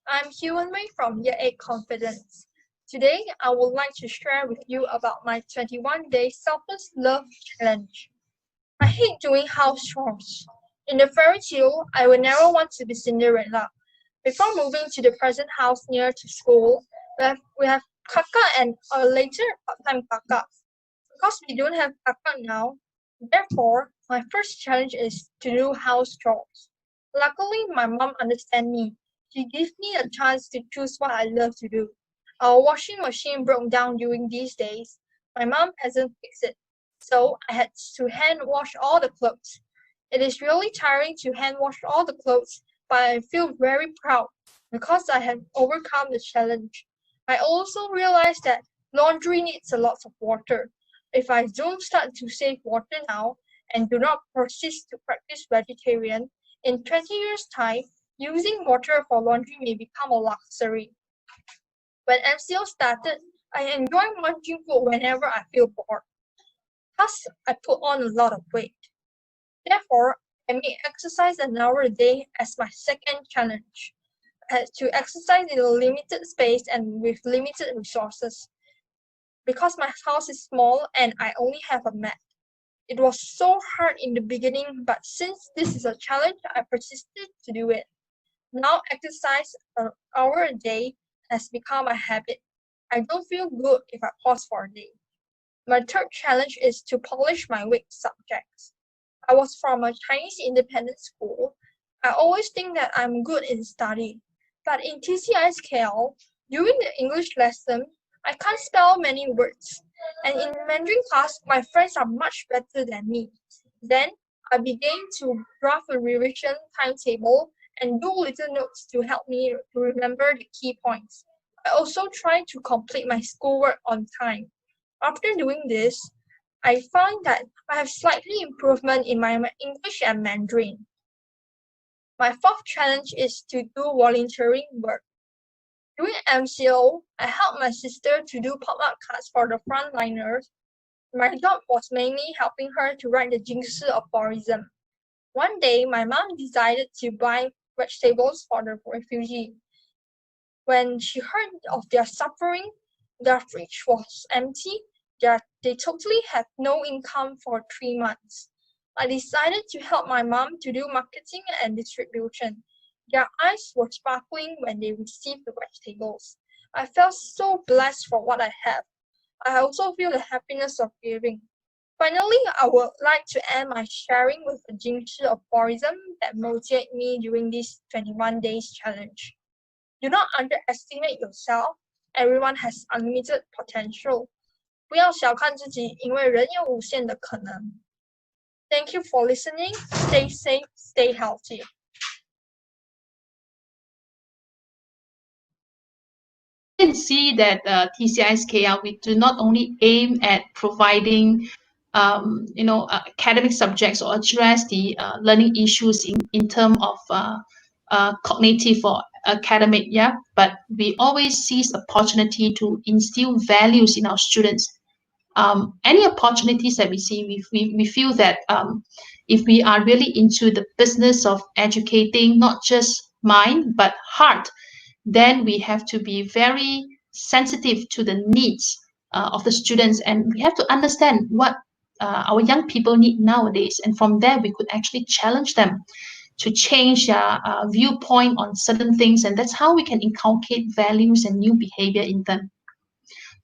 I'm Humanistic from Year 8 Confidence. Today, I would like to share with you about my 21-day selfless love challenge. I hate doing house chores. In the fairy tale, I would never want to be Cinderella. Before moving to the present house near to school, we have Kaka and later part-time Kaka. Because we don't have Kaka now, therefore, my first challenge is to do house chores. Luckily, my mom understands me. She gives me a chance to choose what I love to do. Our washing machine broke down during these days. My mom hasn't fixed it, so I had to hand wash all the clothes. It is really tiring to hand wash all the clothes, but I feel very proud because I have overcome the challenge. I also realized that laundry needs a lot of water. If I don't start to save water now and do not persist to practice vegetarian, in 20 years' time, using water for laundry may become a luxury. When MCO started, I enjoy munching food whenever I feel bored. Plus, I put on a lot of weight. Therefore, I make exercise an hour a day as my second challenge. I had to exercise in a limited space and with limited resources. Because my house is small and I only have a mat. It was so hard in the beginning, but since this is a challenge, I persisted to do it. Now exercise an hour a day has become a habit. I don't feel good if I pause for a day. My third challenge is to polish my weak subjects. I was from a Chinese independent school. I always think that I'm good in study. But in TCISKL, during the English lesson, I can't spell many words. And in Mandarin class, my friends are much better than me. Then I began to draft a revision timetable and do little notes to help me to remember the key points. I also try to complete my schoolwork on time. After doing this, I find that I have slightly improvement in my English and Mandarin. My fourth challenge is to do volunteering work. During MCO, I helped my sister to do pop-up cards for the frontliners. My job was mainly helping her to write the jingle of tourism. One day, my mom decided to buy vegetables for the refugee. When she heard of their suffering, their fridge was empty. They totally had no income for 3 months. I decided to help my mom to do marketing and distribution. Their eyes were sparkling when they received the vegetables. I felt so blessed for what I have. I also feel the happiness of giving. Finally, I would like to end my sharing with a jingle of tourism that motivated me during this 21 days challenge. Do not underestimate yourself. Everyone has unlimited potential. 不要小看自己，因为人有无限的可能。Thank you for listening. Stay safe, stay healthy. You can see that TCISKL, we do not only aim at providing academic subjects or address the learning issues in terms of cognitive or academic, yeah. But we always seize opportunity to instill values in our students. Any opportunities that we see, we feel that if we are really into the business of educating not just mind but heart, then we have to be very sensitive to the needs of the students, and we have to understand what our young people need nowadays, and from there we could actually challenge them to change their viewpoint on certain things, and that's how we can inculcate values and new behavior in them.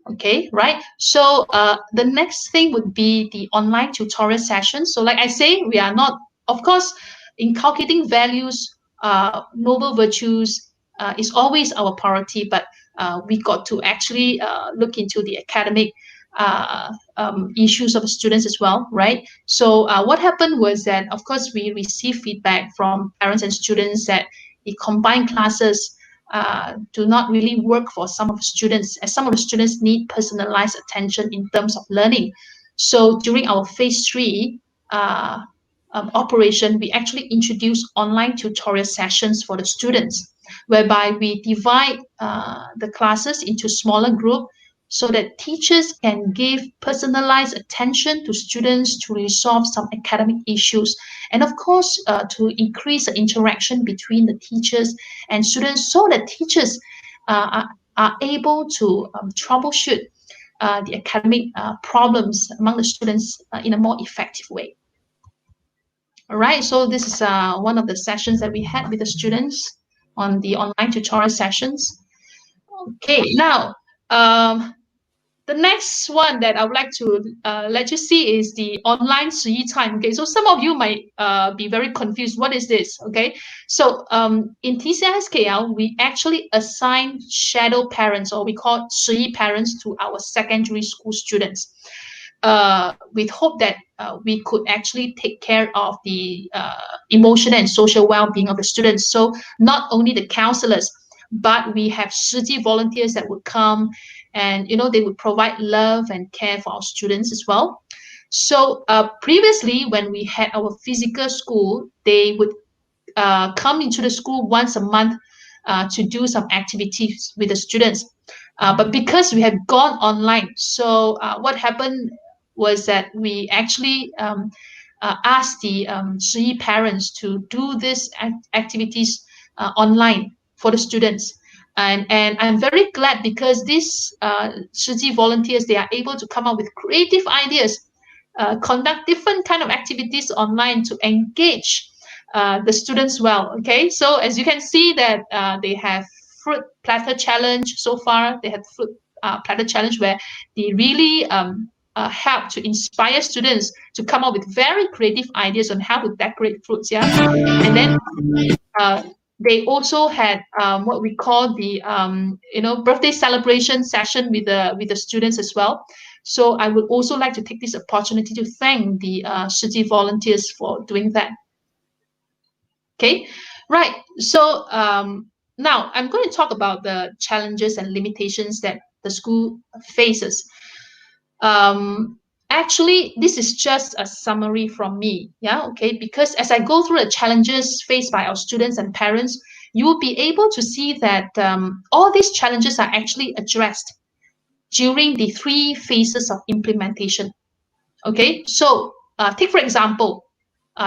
Okay, right. So the next thing would be the online tutorial session. So like I say, we are not, of course, inculcating values, noble virtues is always our priority, but we got to actually look into the academic issues of students as well, right? So what happened was that, of course, we received feedback from parents and students that the combined classes do not really work for some of the students, as some of the students need personalized attention in terms of learning. So during our phase 3 operation, we actually introduced online tutorial sessions for the students, whereby we divide the classes into smaller groups so that teachers can give personalized attention to students to resolve some academic issues, and of course to increase the interaction between the teachers and students, so that teachers are able to troubleshoot the academic problems among the students in a more effective way. All right, so this is one of the sessions that we had with the students on the online tutorial sessions. Okay, now the next one that I would like to let you see is the online 实习 time. Okay, so some of you might be very confused. What is this? Okay, so in TCSKL, we actually assign shadow parents, or we call 实习 parents, to our secondary school students, with hope that we could actually take care of the emotional and social well-being of the students. So not only the counselors, but we have 实习 volunteers that would come, and they would provide love and care for our students as well. So previously, when we had our physical school, they would come into the school once a month to do some activities with the students. But because we have gone online, so what happened was that we actually asked the 实习 parents to do these activities online for the students. And I'm very glad, because these 实习 volunteers, they are able to come up with creative ideas, conduct different kind of activities online to engage the students well. Okay, so as you can see that they have fruit platter challenge so far. They have fruit platter challenge where they really help to inspire students to come up with very creative ideas on how to decorate fruits. Yeah, and then they also had what we call the birthday celebration session with the students as well. So I would also like to take this opportunity to thank the 实习 volunteers for doing that. Okay, right. So now I'm going to talk about the challenges and limitations that the school faces. Actually, this is just a summary from me. Yeah, okay, because as I go through the challenges faced by our students and parents, you will be able to see that all these challenges are actually addressed during the 3 phases of implementation. Okay, so take for example,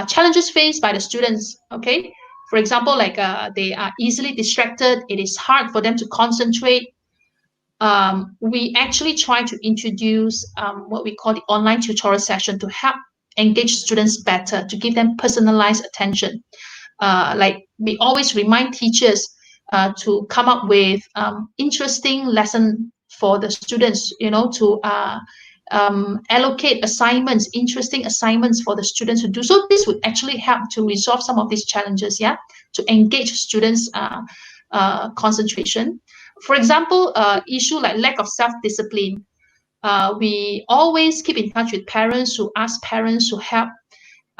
challenges faced by the students. Okay, for example, like they are easily distracted. It is hard for them to concentrate. We actually try to introduce what we call the online tutorial session to help engage students better, to give them personalized attention. Like we always remind teachers to come up with interesting lesson for the students, to allocate assignments, interesting assignments for the students to do. So this would actually help to resolve some of these challenges, yeah, to engage students' concentration. For example, issue like lack of self-discipline. We always keep in touch with parents, who ask parents to help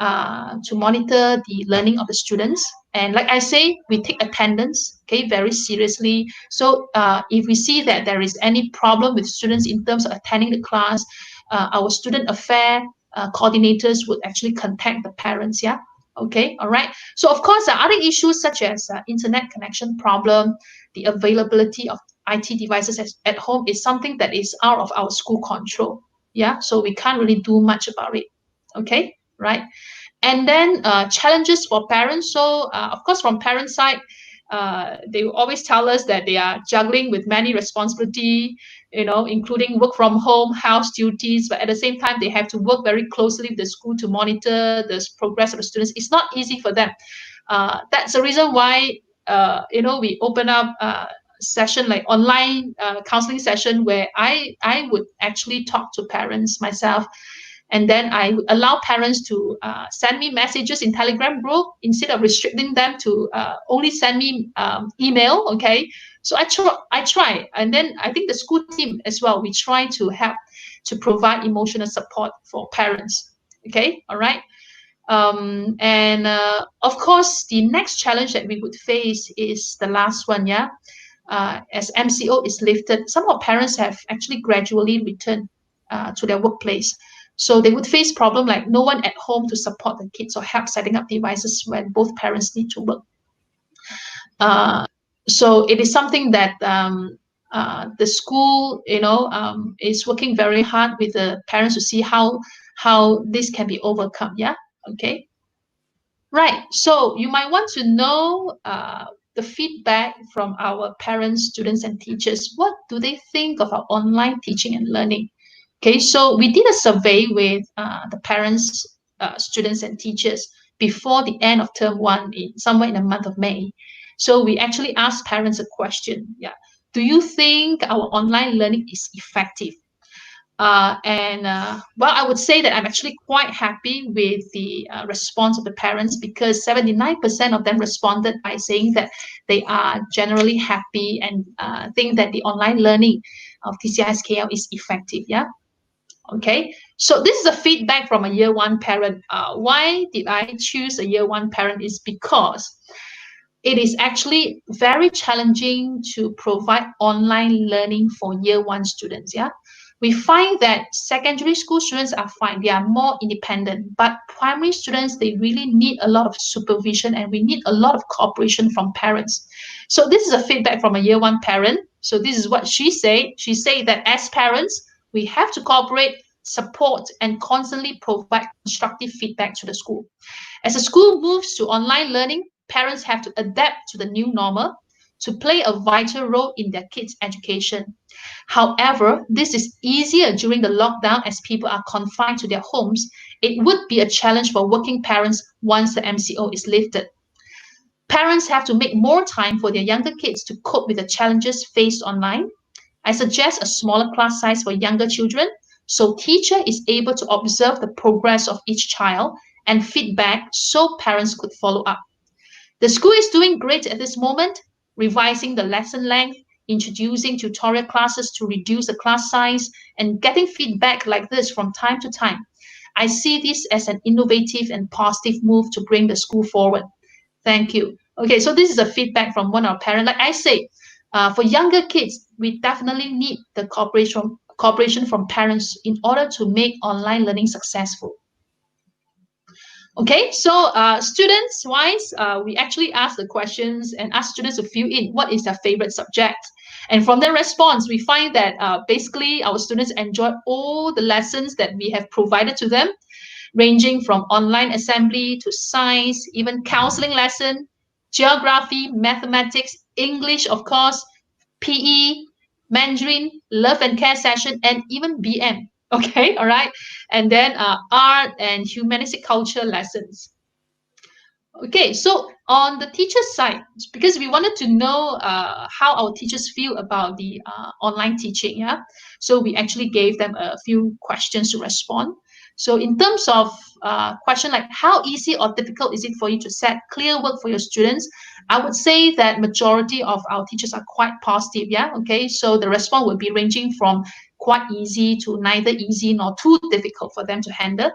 to monitor the learning of the students. And like I say, we take attendance, okay, very seriously. So if we see that there is any problem with students in terms of attending the class, our student affair coordinators would actually contact the parents. Yeah. Okay. All right. So of course, other issues such as internet connection problem, the availability of IT devices at home is something that is out of our school control. Yeah. So we can't really do much about it. Okay. Right. And then challenges for parents. So of course, from parent side, they will always tell us that they are juggling with many responsibility, including work from home, house duties, but at the same time, they have to work very closely with the school to monitor the progress of the students. It's not easy for them. That's the reason why, we open up session like online counseling session where I would actually talk to parents myself. And then I allow parents to send me messages in Telegram group instead of restricting them to only send me email. Okay, so I try, and then I think the school team as well. We try to help to provide emotional support for parents. Okay, all right. And of course, the next challenge that we would face is the last one. Yeah, as MCO is lifted, some of parents have actually gradually returned to their workplace. So they would face problem like no one at home to support the kids or help setting up devices when both parents need to work. So it is something that the school, is working very hard with the parents to see how this can be overcome. Yeah. Okay. Right. So you might want to know the feedback from our parents, students, and teachers. What do they think of our online teaching and learning? Okay, so we did a survey with the parents, students, and teachers before the end of term one, somewhere in the month of May. So we actually asked parents a question. Yeah, do you think our online learning is effective? Well, I would say that I'm actually quite happy with the response of the parents because 79% of them responded by saying that they are generally happy and think that the online learning of TCI-SKL is effective. Yeah. Okay, so this is a feedback from a year one parent. Why did I choose a year one parent is because it is actually very challenging to provide online learning for year one students. Yeah, we find that secondary school students are fine. They are more independent, but primary students, they really need a lot of supervision and we need a lot of cooperation from parents. So this is a feedback from a year one parent. So this is what she said. She said that as parents, we have to cooperate, support, and constantly provide constructive feedback to the school. As the school moves to online learning, parents have to adapt to the new normal to play a vital role in their kids' education. However, this is easier during the lockdown as people are confined to their homes. It would be a challenge for working parents once the MCO is lifted. Parents have to make more time for their younger kids to cope with the challenges faced online. I suggest a smaller class size for younger children so teacher is able to observe the progress of each child and feedback so parents could follow up. The school is doing great at this moment, revising the lesson length, introducing tutorial classes to reduce the class size, and getting feedback like this from time to time. I see this as an innovative and positive move to bring the school forward. Thank you. Okay, so this is a feedback from one of our parents. Like I say, for younger kids, we definitely need the cooperation from parents in order to make online learning successful. Okay, so students-wise, we actually ask the questions and ask students to fill in what is their favorite subject. And from their response, we find that basically our students enjoy all the lessons that we have provided to them, ranging from online assembly to science, even counseling lesson, geography, mathematics, English, of course, PE, Mandarin, love and care session, and even BM. Okay, all right. And then art and humanistic culture lessons. Okay, so on the teacher's side, because we wanted to know how our teachers feel about the online teaching, yeah. So we actually gave them a few questions to respond. So in terms of question like how easy or difficult is it for you to set clear work for your students, I would say that majority of our teachers are quite positive, yeah. Okay, so the response will be ranging from quite easy to neither easy nor too difficult for them to handle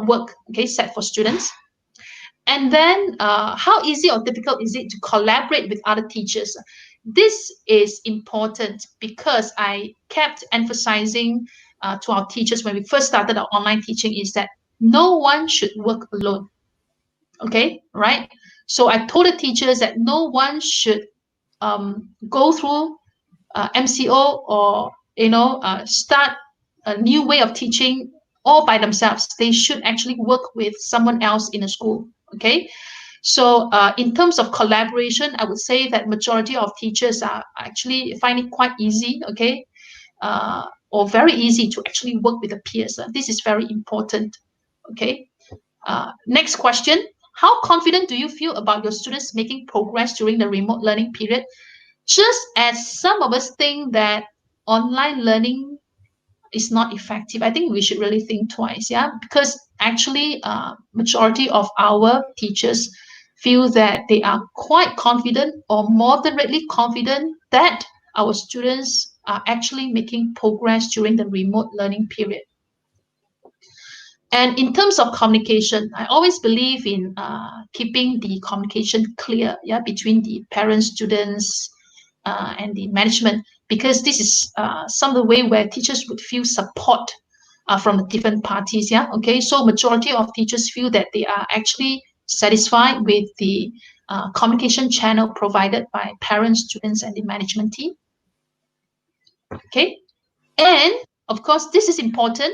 work, okay, set for students. And then how easy or difficult is it to collaborate with other teachers? This is important because I kept emphasizing to our teachers when we first started our online teaching is that no one should work alone. Okay, right? So I told the teachers that no one should go through MCO or start a new way of teaching all by themselves. They should actually work with someone else in a school. Okay, so in terms of collaboration, I would say that majority of teachers are actually find it quite easy. Okay, or very easy to actually work with the peers. This is very important. Okay. Next question. How confident do you feel about your students making progress during the remote learning period? Just as some of us think that online learning is not effective, I think we should really think twice, yeah? Because actually, majority of our teachers feel that they are quite confident or moderately confident that our students are actually making progress during the remote learning period. And in terms of communication, I always believe in keeping the communication clear, yeah, between the parents, students, and the management, because this is some of the way where teachers would feel support from different parties, yeah. Okay, so majority of teachers feel that they are actually satisfied with the communication channel provided by parents, students, and the management team. Okay, and of course, this is important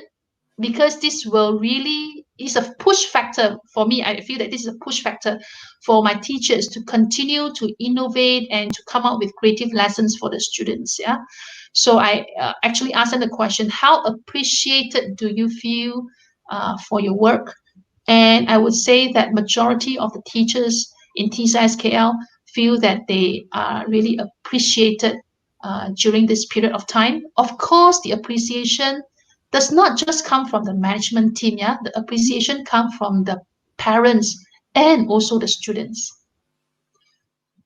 because this will really is a push factor for me. I feel that this is a push factor for my teachers to continue to innovate and to come up with creative lessons for the students. Yeah. So I actually asked them the question, how appreciated do you feel for your work? And I would say that majority of the teachers in TCISKL feel that they are really appreciated during this period of time. Of course, the appreciation does not just come from the management team, yeah? The appreciation comes from the parents and also the students.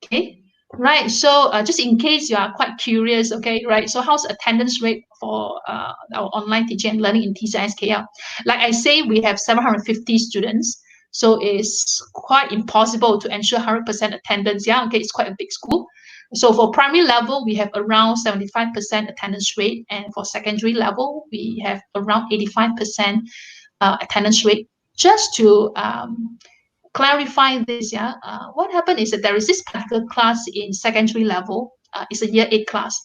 Okay, right. So just in case you are quite curious, okay, right. So how's attendance rate for our online teaching and learning in TCISKL? Like I say, we have 750 students. So it's quite impossible to ensure 100% attendance. Yeah, okay, it's quite a big school. So for primary level, we have around 75% attendance rate. And for secondary level, we have around 85% attendance rate. Just to clarify this, yeah, what happened is that there is this particular class in secondary level. It's a year 8 class.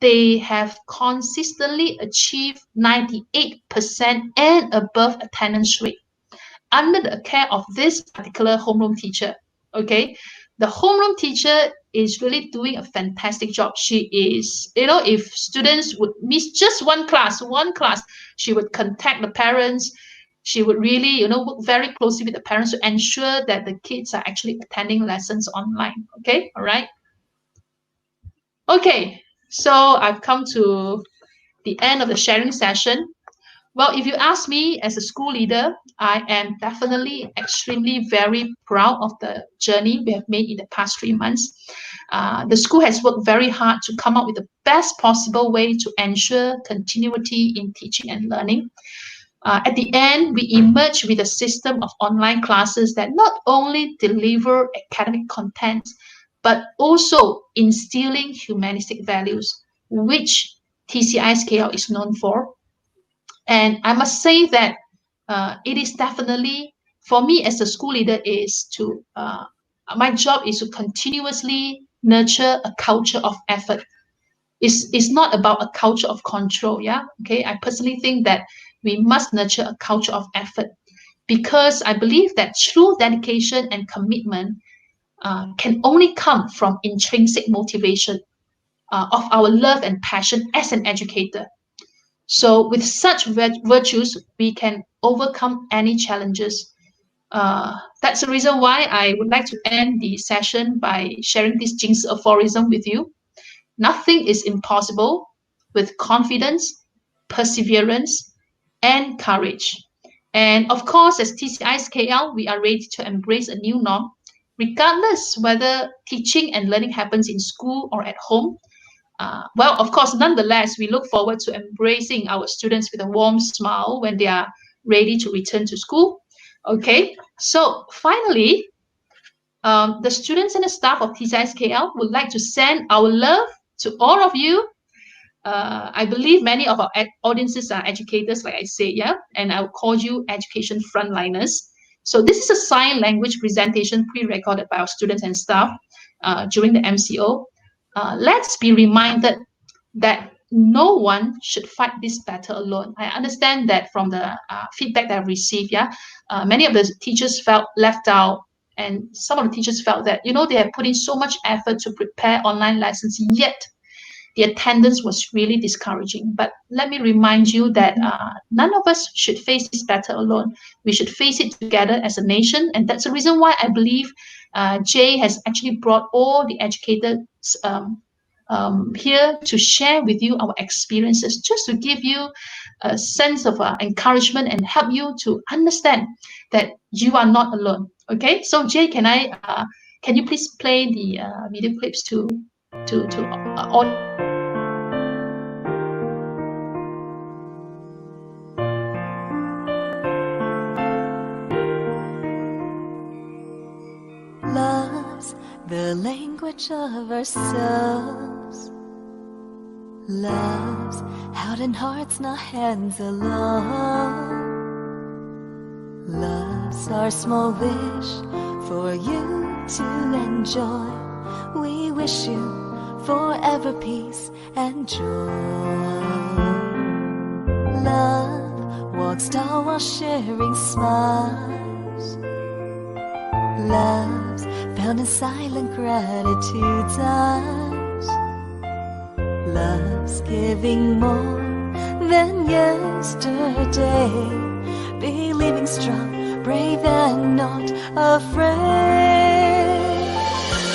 They have consistently achieved 98% and above attendance rate under the care of this particular homeroom teacher. Okay, the homeroom teacher is really doing a fantastic job. She is, if students would miss just one class, she would contact the parents. She would really, work very closely with the parents to ensure that the kids are actually attending lessons online. Okay, all right. Okay, so I've come to the end of the sharing session. Well, if you ask me as a school leader, I am definitely extremely very proud of the journey we have made in the past 3 months. The school has worked very hard to come up with the best possible way to ensure continuity in teaching and learning. At the end, we emerge with a system of online classes that not only deliver academic content, but also instilling humanistic values, which TCISKL is known for. And I must say that it is definitely, for me as a school leader, my job is to continuously nurture a culture of effort. It's not about a culture of control, yeah? Okay, I personally think that we must nurture a culture of effort because I believe that true dedication and commitment can only come from intrinsic motivation of our love and passion as an educator. So with such virtues, we can overcome any challenges. That's the reason why I would like to end the session by sharing this Jinx aphorism with you. Nothing is impossible with confidence, perseverance, and courage. And of course, as TCISKL, we are ready to embrace a new norm, regardless whether teaching and learning happens in school or at home. Well, of course, nonetheless, we look forward to embracing our students with a warm smile when they are ready to return to school. Okay, so finally, the students and the staff of TCISKL would like to send our love to all of you I believe many of our audiences are educators, like I say, yeah, and I will call you education frontliners. So this is a sign language presentation pre-recorded by our students and staff during the MCO. Let's be reminded that no one should fight this battle alone. I understand that from the feedback that I've received, yeah, many of the teachers felt left out, and some of the teachers felt that, they have put in so much effort to prepare online lessons, yet the attendance was really discouraging. But let me remind you that none of us should face this battle alone. We should face it together as a nation. And that's the reason why I believe Jay has actually brought all the educators here to share with you our experiences, just to give you a sense of encouragement and help you to understand that you are not alone. Okay, so Jay, can you please play the video clips to all. Love's the language of ourselves. Love's out in hearts, not hands alone. Love's our small wish for you to enjoy. We wish you forever peace and joy. Love walks tall while sharing smiles. Love's found in silent gratitude's eyes. Love's giving more than yesterday. Believing strong, brave and not afraid.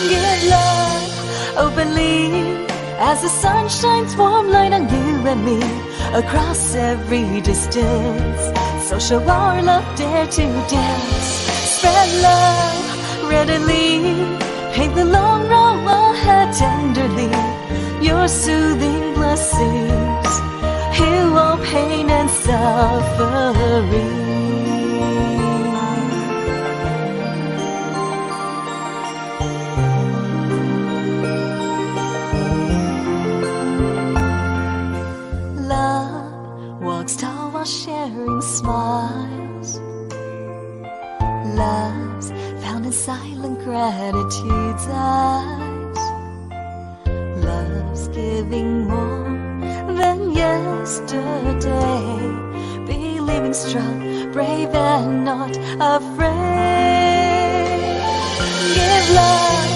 Give love openly as the sun shines warm light on you and me. Across every distance, so show our love, dare to dance. Spread love readily, pave the long road ahead tenderly. Your soothing blessings heal all pain and suffering. Love walks tall while sharing smiles. Love's found in silent gratitude's eyes. Love's giving more than yesterday. Believing strong, brave and not afraid. Give love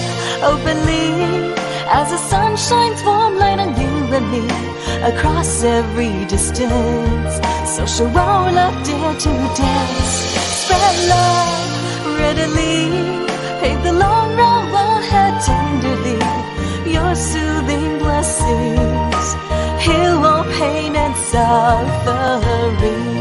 openly as the sun shines warm light on you and me. Across every distance, so show our love, dare to dance. Spread love readily, pave the long road ahead tenderly. Your soothing blessings heal all pain and suffering.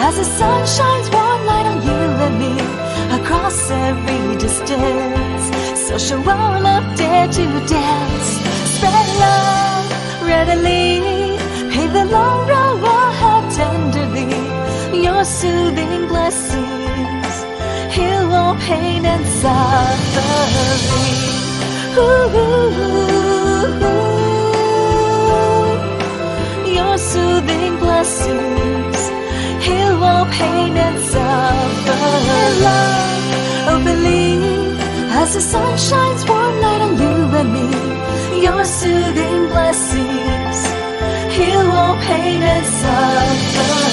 As the sun shines warm light on you and me. Across every distance, so show our love, dare to dance. Spread love readily, pave the long road ahead tenderly. Your soothing blessings heal all pain and suffering. Your soothing blessings heal all pain and suffering. Love openly as the sun shines warm light on you and me. Your soothing blessings heal all pain and suffering.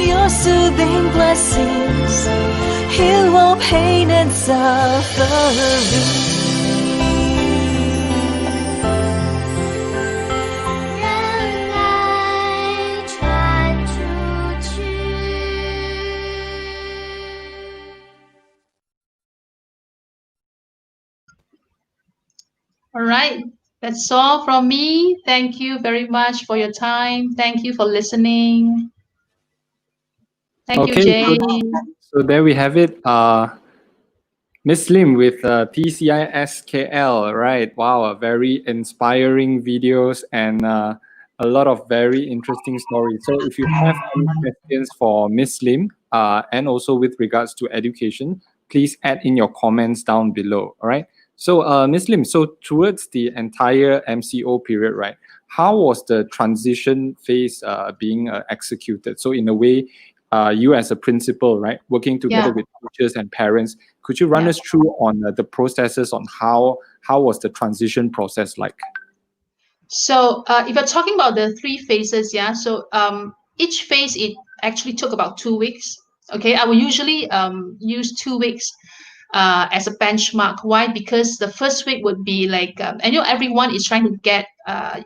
Your soothing blessings heal all pain and suffering. All right. That's all from me. Thank you very much for your time. Thank you for listening. Thank you, Okay, Jay. so there we have it. Miss Lim with TCISKL, right? Wow, a very inspiring videos and a lot of very interesting stories. So if you have any questions for Miss Lim and also with regards to education, please add in your comments down below, all right? So Miss Lim, so towards the entire MCO period, right, how was the transition phase being executed? So in a way, you as a principal, right, working together Yeah. with teachers and parents, could you run Yeah. us through on the processes on how was the transition process like? So if you're talking about the 3 phases, yeah. So each phase it actually took about 2 weeks. Okay, I will usually use 2 weeks as a benchmark. Why? Because the first week would be like, and everyone is trying to get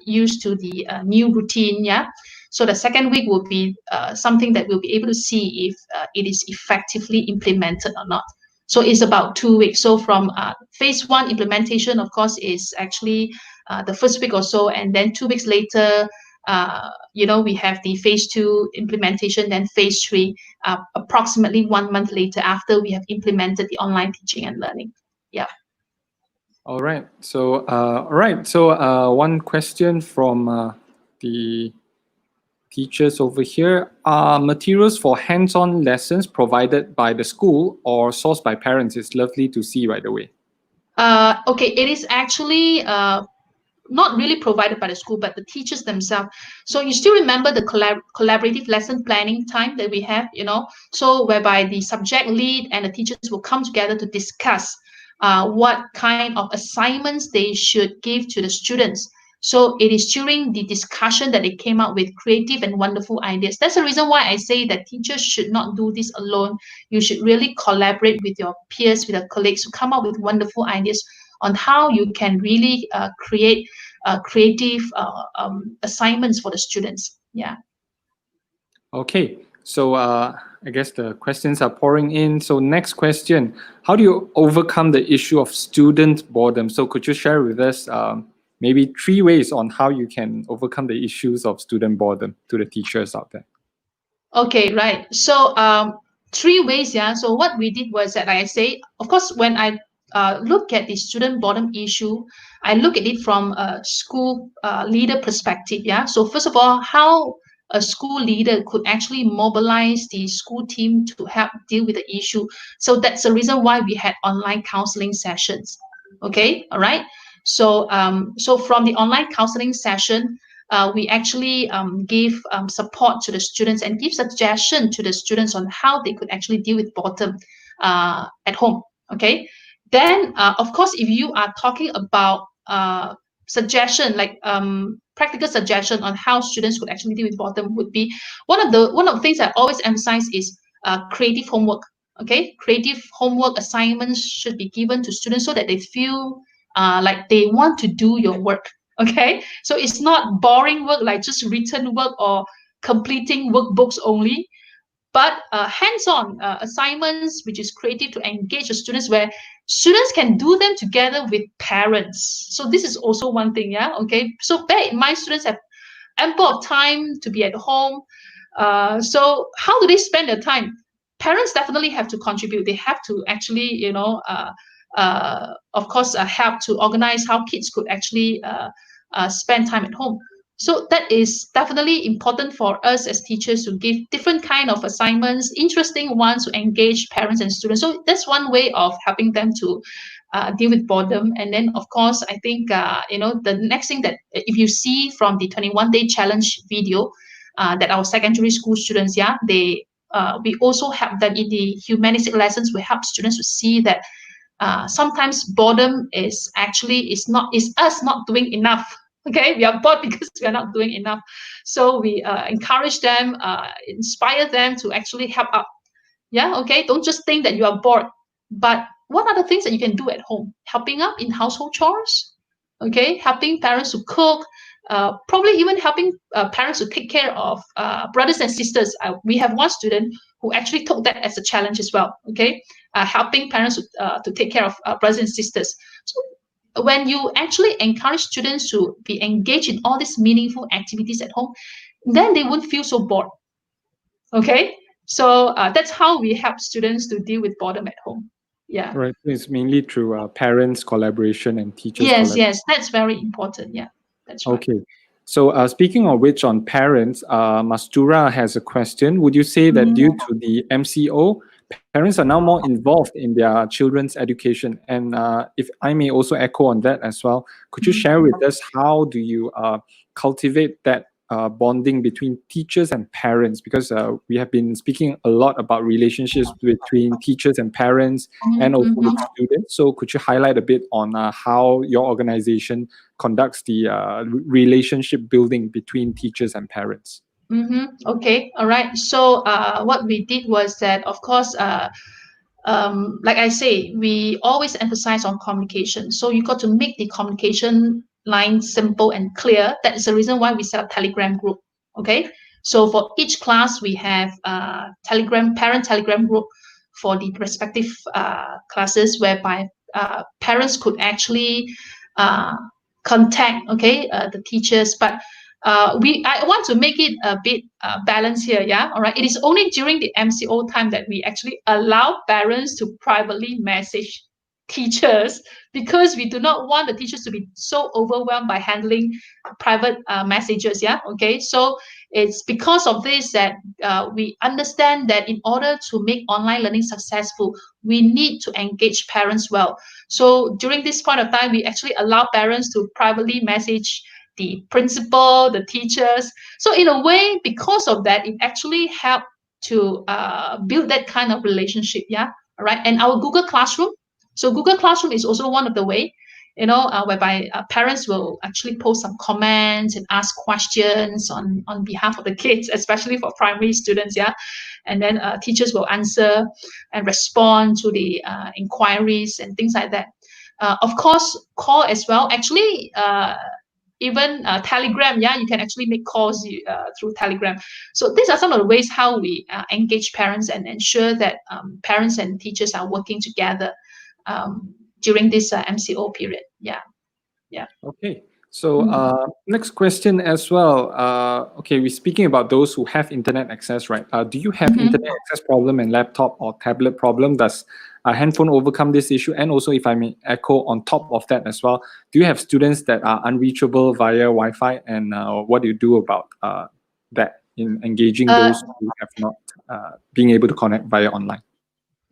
used to the new routine, yeah. So the second week will be something that we'll be able to see if it is effectively implemented or not. So it's about 2 weeks. So from phase 1 implementation, of course, is actually the first week or so, and then 2 weeks later, we have the phase 2 implementation, then phase 3, approximately 1 month later after we have implemented the online teaching and learning. Yeah. All right. So one question from the teachers over here: are materials for hands-on lessons provided by the school or sourced by parents? It's lovely to see right away. Okay, it is actually not really provided by the school, but the teachers themselves. So you still remember the collaborative lesson planning time that we have, so whereby the subject lead and the teachers will come together to discuss what kind of assignments they should give to the students. So it is during the discussion that they came up with creative and wonderful ideas. That's the reason why I say that teachers should not do this alone. You should really collaborate with your peers, with your colleagues, to come up with wonderful ideas on how you can really create creative assignments for the students. Yeah. Okay. So I guess the questions are pouring in. So next question: how do you overcome the issue of student boredom? So could you share with us maybe 3 ways on how you can overcome the issues of student boredom to the teachers out there? Okay, right. So 3 ways, yeah. So what we did was that, like I say, of course, when I look at the student boredom issue, I look at it from a school leader perspective, yeah. So first of all, how a school leader could actually mobilize the school team to help deal with the issue. So that's the reason why we had online counseling sessions. Okay, all right. So from the online counseling session, we actually give support to the students and give suggestion to the students on how they could actually deal with boredom at home. Okay, then of course, if you are talking about suggestion, like practical suggestion on how students could actually deal with boredom, would be one of the things I always emphasize is creative homework. Okay, creative homework assignments should be given to students so that they feel like they want to do your work. Okay, so it's not boring work like just written work or completing workbooks only, but hands-on assignments which is creative to engage the students, where students can do them together with parents. So this is also one thing. Yeah. Okay, so bear in mind, students have ample of time to be at home. So how do they spend their time? Parents definitely have to contribute. They have to actually, of course, help to organize how kids could actually spend time at home. So that is definitely important for us as teachers to give different kind of assignments, interesting ones to engage parents and students. So that's one way of helping them to deal with boredom. And then, of course, I think the next thing that if you see from the 21-day challenge video, that our secondary school students, yeah, we also help them in the humanistic lessons. We help students to see that sometimes boredom is us not doing enough. Okay, we are bored because we are not doing enough. So we encourage them, inspire them to actually help out. Yeah, okay, don't just think that you are bored, but what are the things that you can do at home? Helping out in household chores, okay, helping parents to cook, probably even helping parents to take care of brothers and sisters. We have one student who actually took that as a challenge as well. Okay, helping parents to take care of brothers and sisters. So when you actually encourage students to be engaged in all these meaningful activities at home, then they won't feel so bored. Okay, so that's how we help students to deal with boredom at home. Yeah. Right. It's mainly through parents' collaboration and teachers' Yes, collaboration. yes, that's very important. Yeah, that's right. Okay. So speaking of which, on parents, Mastura has a question. Would you say that due to the MCO, parents are now more involved in their children's education? And if I may also echo on that as well, could you share with us how do you cultivate that bonding between teachers and parents? Because we have been speaking a lot about relationships between teachers and parents and also with students. So could you highlight a bit on how your organization conducts the relationship building between teachers and parents? Okay, all right. So what we did was that, of course, like I say, we always emphasize on communication. So you got to make the communication line simple and clear. That is the reason why we set up Telegram group. Okay, so for each class we have parent Telegram group for the respective classes, whereby parents could actually contact the teachers, but I want to make it a bit balanced here. Yeah, all right. It is only during the MCO time that we actually allow parents to privately message teachers, because we do not want the teachers to be so overwhelmed by handling private messages. Yeah, okay. So it's because of this that we understand that in order to make online learning successful, we need to engage parents well. So during this point of time, we actually allow parents to privately message the principal, the teachers. So in a way, because of that, it actually helped to build that kind of relationship. Yeah, all right. And our Google Classroom. So Google Classroom is also one of the way, whereby parents will actually post some comments and ask questions on behalf of the kids, especially for primary students. Yeah, and then teachers will answer and respond to the inquiries and things like that. Of course, call as well. Actually, even Telegram, yeah, you can actually make calls through Telegram. So these are some of the ways how we engage parents and ensure that parents and teachers are working together during this MCO period. Yeah. Okay. So next question as well. Okay, we're speaking about those who have internet access, right? Do you have internet access problem and laptop or tablet problem? Does a handphone overcome this issue? And also, if I may echo on top of that as well, do you have students that are unreachable via Wi-Fi? And what do you do about that in engaging those who have not being able to connect via online?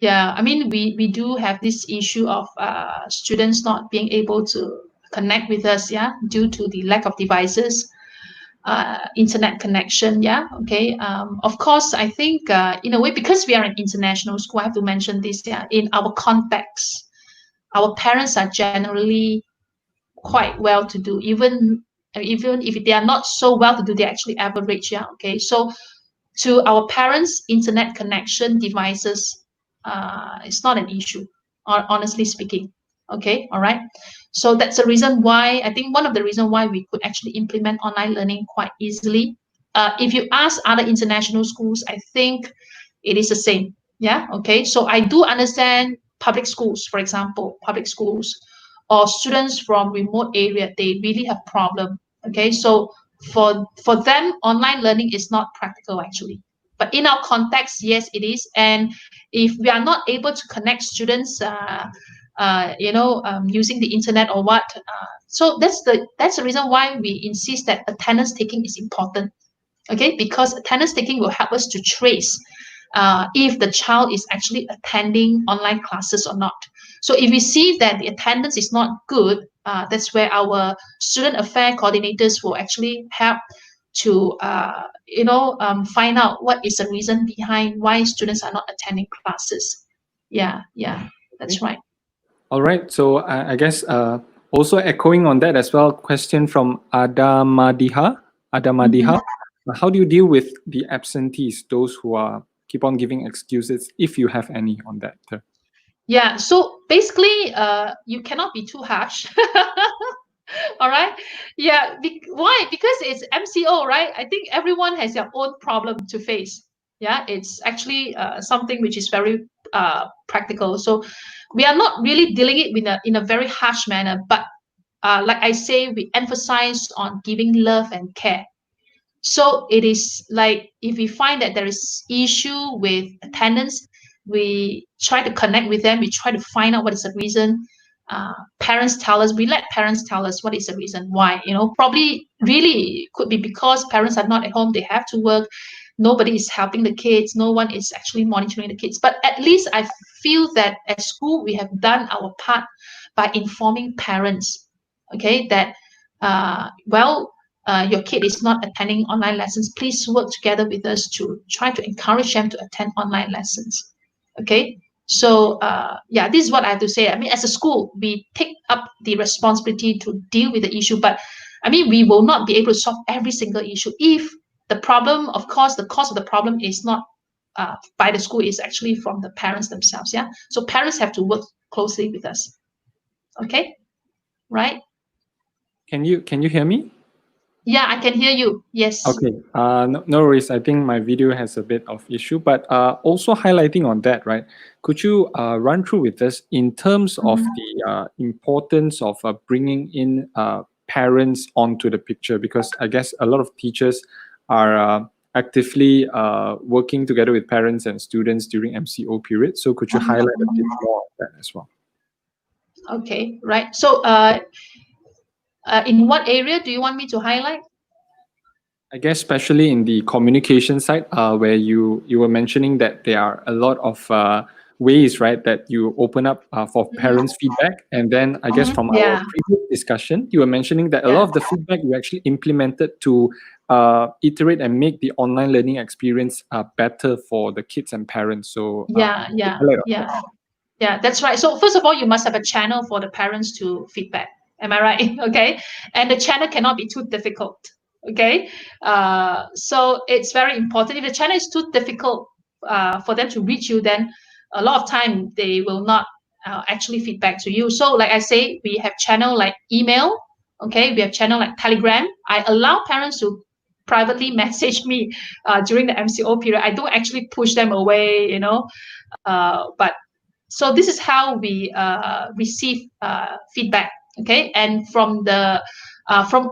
Yeah, I mean, we do have this issue of students not being able to connect with us, yeah, due to the lack of devices, internet connection. Yeah, okay. Of course, I think in a way, because we are an international school, I have to mention this. Yeah, in our context, our parents are generally quite well to do, even if they are not so well to do, they're actually average. Yeah, okay. So to our parents, internet connection devices it's not an issue, honestly speaking. Okay, all right. So that's the reason why, I think one of the reasons why we could actually implement online learning quite easily. If you ask other international schools, I think it is the same. Yeah, okay. So I do understand public schools, for example, public schools or students from remote area, they really have problem. Okay, so for them, online learning is not practical actually. But in our context, yes, it is. And if we are not able to connect students, using the internet or what, so that's the reason why we insist that attendance taking is important. Okay, because attendance taking will help us to trace if the child is actually attending online classes or not. So if we see that the attendance is not good, that's where our student affair coordinators will actually help to find out what is the reason behind why students are not attending classes. Yeah, that's right. All right. So I guess also echoing on that as well, question from Adamadiha. How do you deal with the absentees, those who are keep on giving excuses, if you have any on that? Yeah, so basically, you cannot be too harsh. All right. Yeah. Why? Because it's MCO, right? I think everyone has their own problem to face. Yeah. It's actually something which is very practical. So we are not really dealing it in a very harsh manner, but like I say, we emphasize on giving love and care. So it is like if we find that there is issue with attendance, we try to connect with them. We try to find out what is the reason. Parents tell us. We let parents tell us what is the reason why. Probably really could be because parents are not at home. They have to work. Nobody is helping the kids. No one is actually monitoring the kids. But at least I feel that at school we have done our part by informing parents. Okay, that your kid is not attending online lessons, please work together with us to try to encourage them to attend online lessons. Okay, so this is what I have to say. I mean, as a school, we take up the responsibility to deal with the issue, but I mean, we will not be able to solve every single issue if the problem, of course, the cause of the problem is not by the school, is actually from the parents themselves. Yeah, so parents have to work closely with us. Okay, right? Can you hear me? Yeah, I can hear you. Yes. Okay, no worries. I think my video has a bit of issue, but also highlighting on that, right? Could you run through with us in terms of the importance of bringing in parents onto the picture? Because I guess a lot of teachers are actively working together with parents and students during MCO period. So could you highlight a bit more of that as well? Okay, right. So in what area do you want me to highlight? I guess especially in the communication side, where you were mentioning that there are a lot of ways, right, that you open up for parents' feedback. And then I guess from our previous discussion, you were mentioning that a lot of the feedback you actually implemented to iterate and make the online learning experience better for the kids and parents. So that's right. So first of all, you must have a channel for the parents to feedback. Am I right? Okay. And the channel cannot be too difficult. Okay. So it's very important. If the channel is too difficult for them to reach you, then a lot of time they will not actually feedback to you. So like I say, we have channel like email. Okay. We have channel like Telegram. I allow parents to privately message me during the MCO period. I don't actually push them away, but so this is how we receive feedback. Okay, and from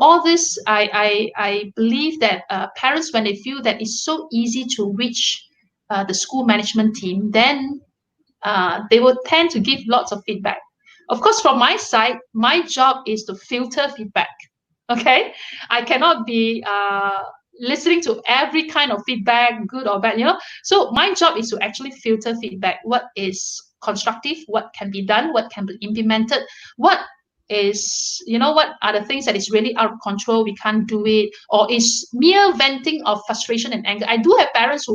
all this, I believe that parents, when they feel that it's so easy to reach the school management team, then they will tend to give lots of feedback. Of course, from my side, my job is to filter feedback. Okay, I cannot be listening to every kind of feedback, good or bad. So my job is to actually filter feedback. What is constructive? What can be done? What can be implemented? What is, what are the things that is really out of control, we can't do it, or is mere venting of frustration and anger. I do have parents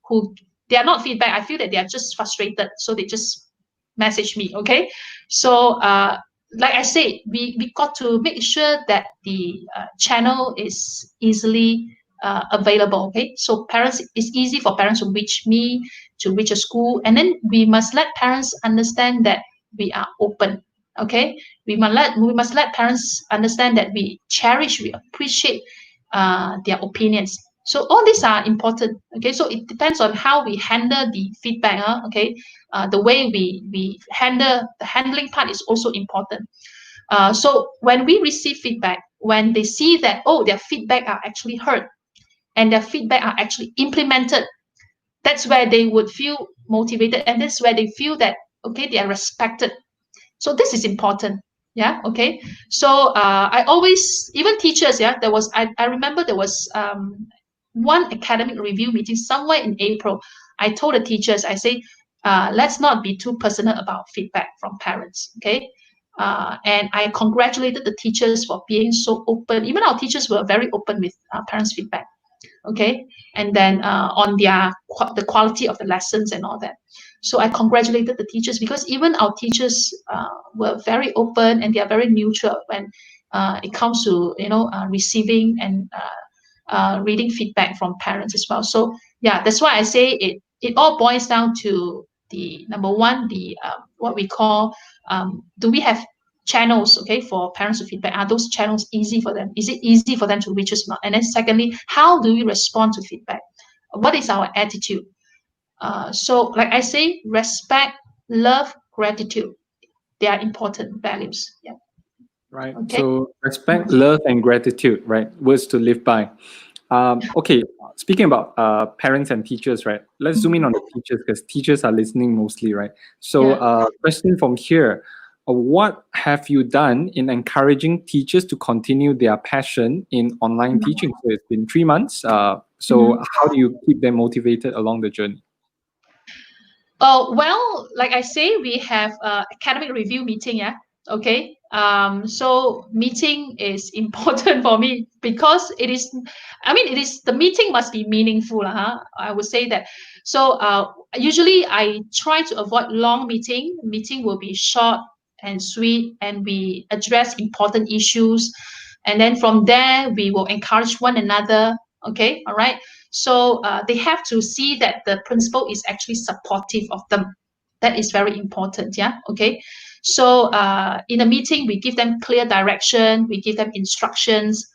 who they are not feedback. I feel that they are just frustrated, so they just message me. Okay, so like I say, we got to make sure that the channel is easily available. Okay, so parents, it's easy for parents to reach me, to reach a school, and then we must let parents understand that we are open. Okay, we must let parents understand that we cherish, we appreciate their opinions. So all these are important. Okay, so it depends on how we handle the feedback. Okay, the way we handle the handling part is also important. So when we receive feedback, when they see that their feedback are actually heard and their feedback are actually implemented, that's where they would feel motivated, and that's where they feel that they are respected. So this is important. Yeah. Okay. So I always, even teachers, there was, I remember there was one academic review meeting somewhere in April. I told the teachers, I say, let's not be too personal about feedback from parents. Okay. And I congratulated the teachers for being so open. Even our teachers were very open with parents' feedback. Okay. And then on the quality of the lessons and all that. So I congratulated the teachers, because even our teachers were very open and they are very neutral when it comes to receiving and reading feedback from parents as well. So that's why I say it all boils down to the number one, the what we call do we have channels for parents to feedback? Are those channels easy for them? Is it easy for them to reach us? And then secondly, how do we respond to feedback? What is our attitude? So like I say, respect, love, gratitude, they are important values. Yeah. Right. Okay. So respect, love, and gratitude, right? Words to live by. Okay. Speaking about parents and teachers, right? Let's zoom in on the teachers because teachers are listening mostly, right? So, question from here: what have you done in encouraging teachers to continue their passion in online teaching? So it's been 3 months. So how do you keep them motivated along the journey? Well, like I say, we have academic review meeting, yeah. Okay. So meeting is important for me because it is, I mean, the meeting must be meaningful, huh? I would say that. So usually I try to avoid long meeting. Meeting will be short and sweet, and we address important issues. And then from there, we will encourage one another. Okay. All right. So they have to see that the principal is actually supportive of them. That is very important. Yeah. Okay. So in a meeting, we give them clear direction. We give them instructions.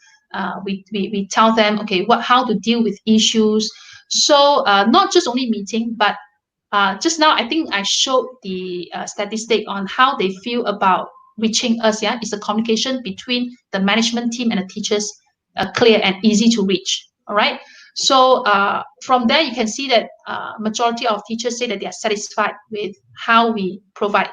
We tell them, okay, how to deal with issues. So not just only meeting, but just now I think I showed the statistic on how they feel about reaching us. Yeah, it's a communication between the management team and the teachers, clear and easy to reach. All right. So from there, you can see that majority of teachers say that they are satisfied with how we provide,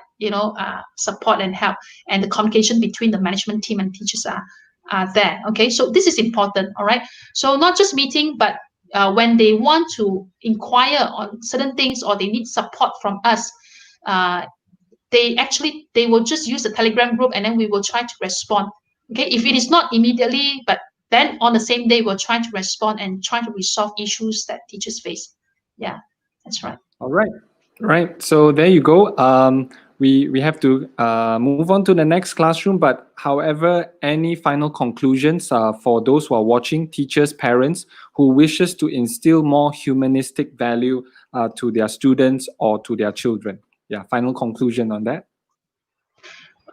support and help, and the communication between the management team and teachers are there. Okay, so this is important. All right. So not just meeting, but when they want to inquire on certain things or they need support from us, they will just use the Telegram group, and then we will try to respond. Okay, if it is not immediately, but then on the same day, we'll try to respond and try to resolve issues that teachers face. Yeah, that's right. All right. Right. So there you go. We have to move on to the next classroom. But however, any final conclusions for those who are watching, teachers, parents who wishes to instill more humanistic value to their students or to their children? Yeah. Final conclusion on that.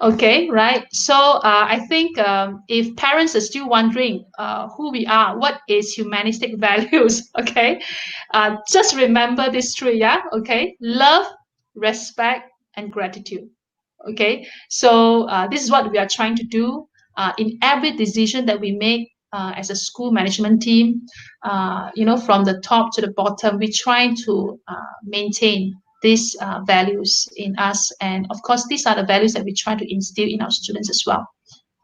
Okay, right. So I think if parents are still wondering who we are, what is humanistic values, okay, just remember these three, yeah, okay, love, respect, and gratitude. Okay, so this is what we are trying to do in every decision that we make as a school management team. From the top to the bottom, we try to maintain these values in us, and of course, these are the values that we try to instill in our students as well.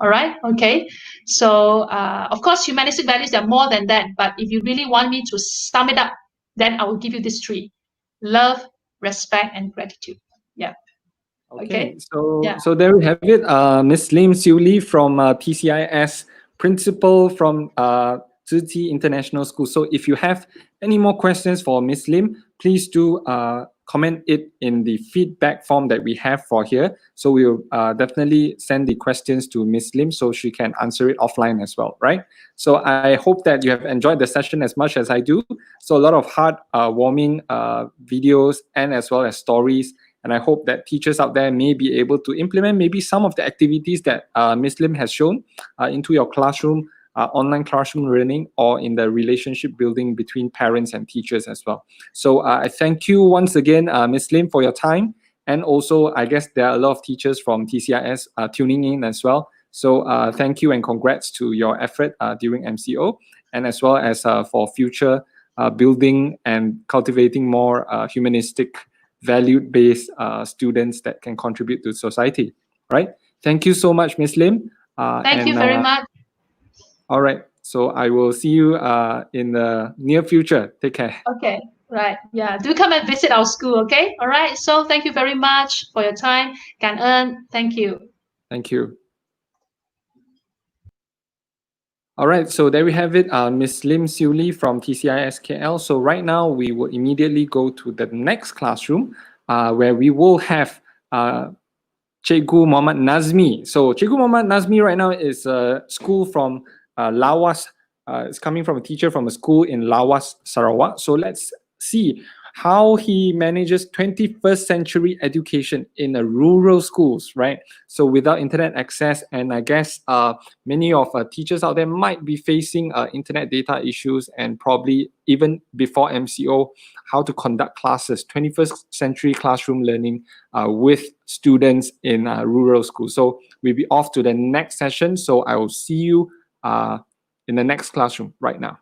All right, okay. So of course, humanistic values are more than that. But if you really want me to sum it up, then I will give you these three: love, respect, and gratitude. Yeah. Okay. So there we have it. Miss Lim Siew Li from TCIS, principal from Tzu Chi International School. So if you have any more questions for Miss Lim, please do comment it in the feedback form that we have for here. So we'll definitely send the questions to Miss Lim so she can answer it offline as well, right? So I hope that you have enjoyed the session as much as I do. So a lot of heart-warming videos and as well as stories. And I hope that teachers out there may be able to implement maybe some of the activities that Ms. Lim has shown into your classroom, online classroom learning, or in the relationship building between parents and teachers as well. So I thank you once again, Ms. Lim, for your time. And also, I guess there are a lot of teachers from TCIS tuning in as well. So thank you and congrats to your effort during MCO, and as well as for future building and cultivating more humanistic value-based students that can contribute to society, right? Thank you so much, Ms. Lim. Thank you very much. All right. So I will see you in the near future. Take care. Okay. Right. Yeah. Do come and visit our school. Okay. All right. So thank you very much for your time. Can earn. Thank you. Thank you. All right, so there we have it, Ms. Lim Siew Li from TCIS KL. So right now, we will immediately go to the next classroom where we will have Cikgu Muhammad Nazmi. So Cikgu Muhammad Nazmi right now is a school from Lawas. It's coming from a teacher from a school in Lawas, Sarawak. So let's see how he manages 21st century education in a rural schools, right? So without internet access, and I guess many of teachers out there might be facing internet data issues, and probably even before MCO, how to conduct classes, 21st century classroom learning with students in rural schools. So we'll be off to the next session. So I will see you in the next classroom right now.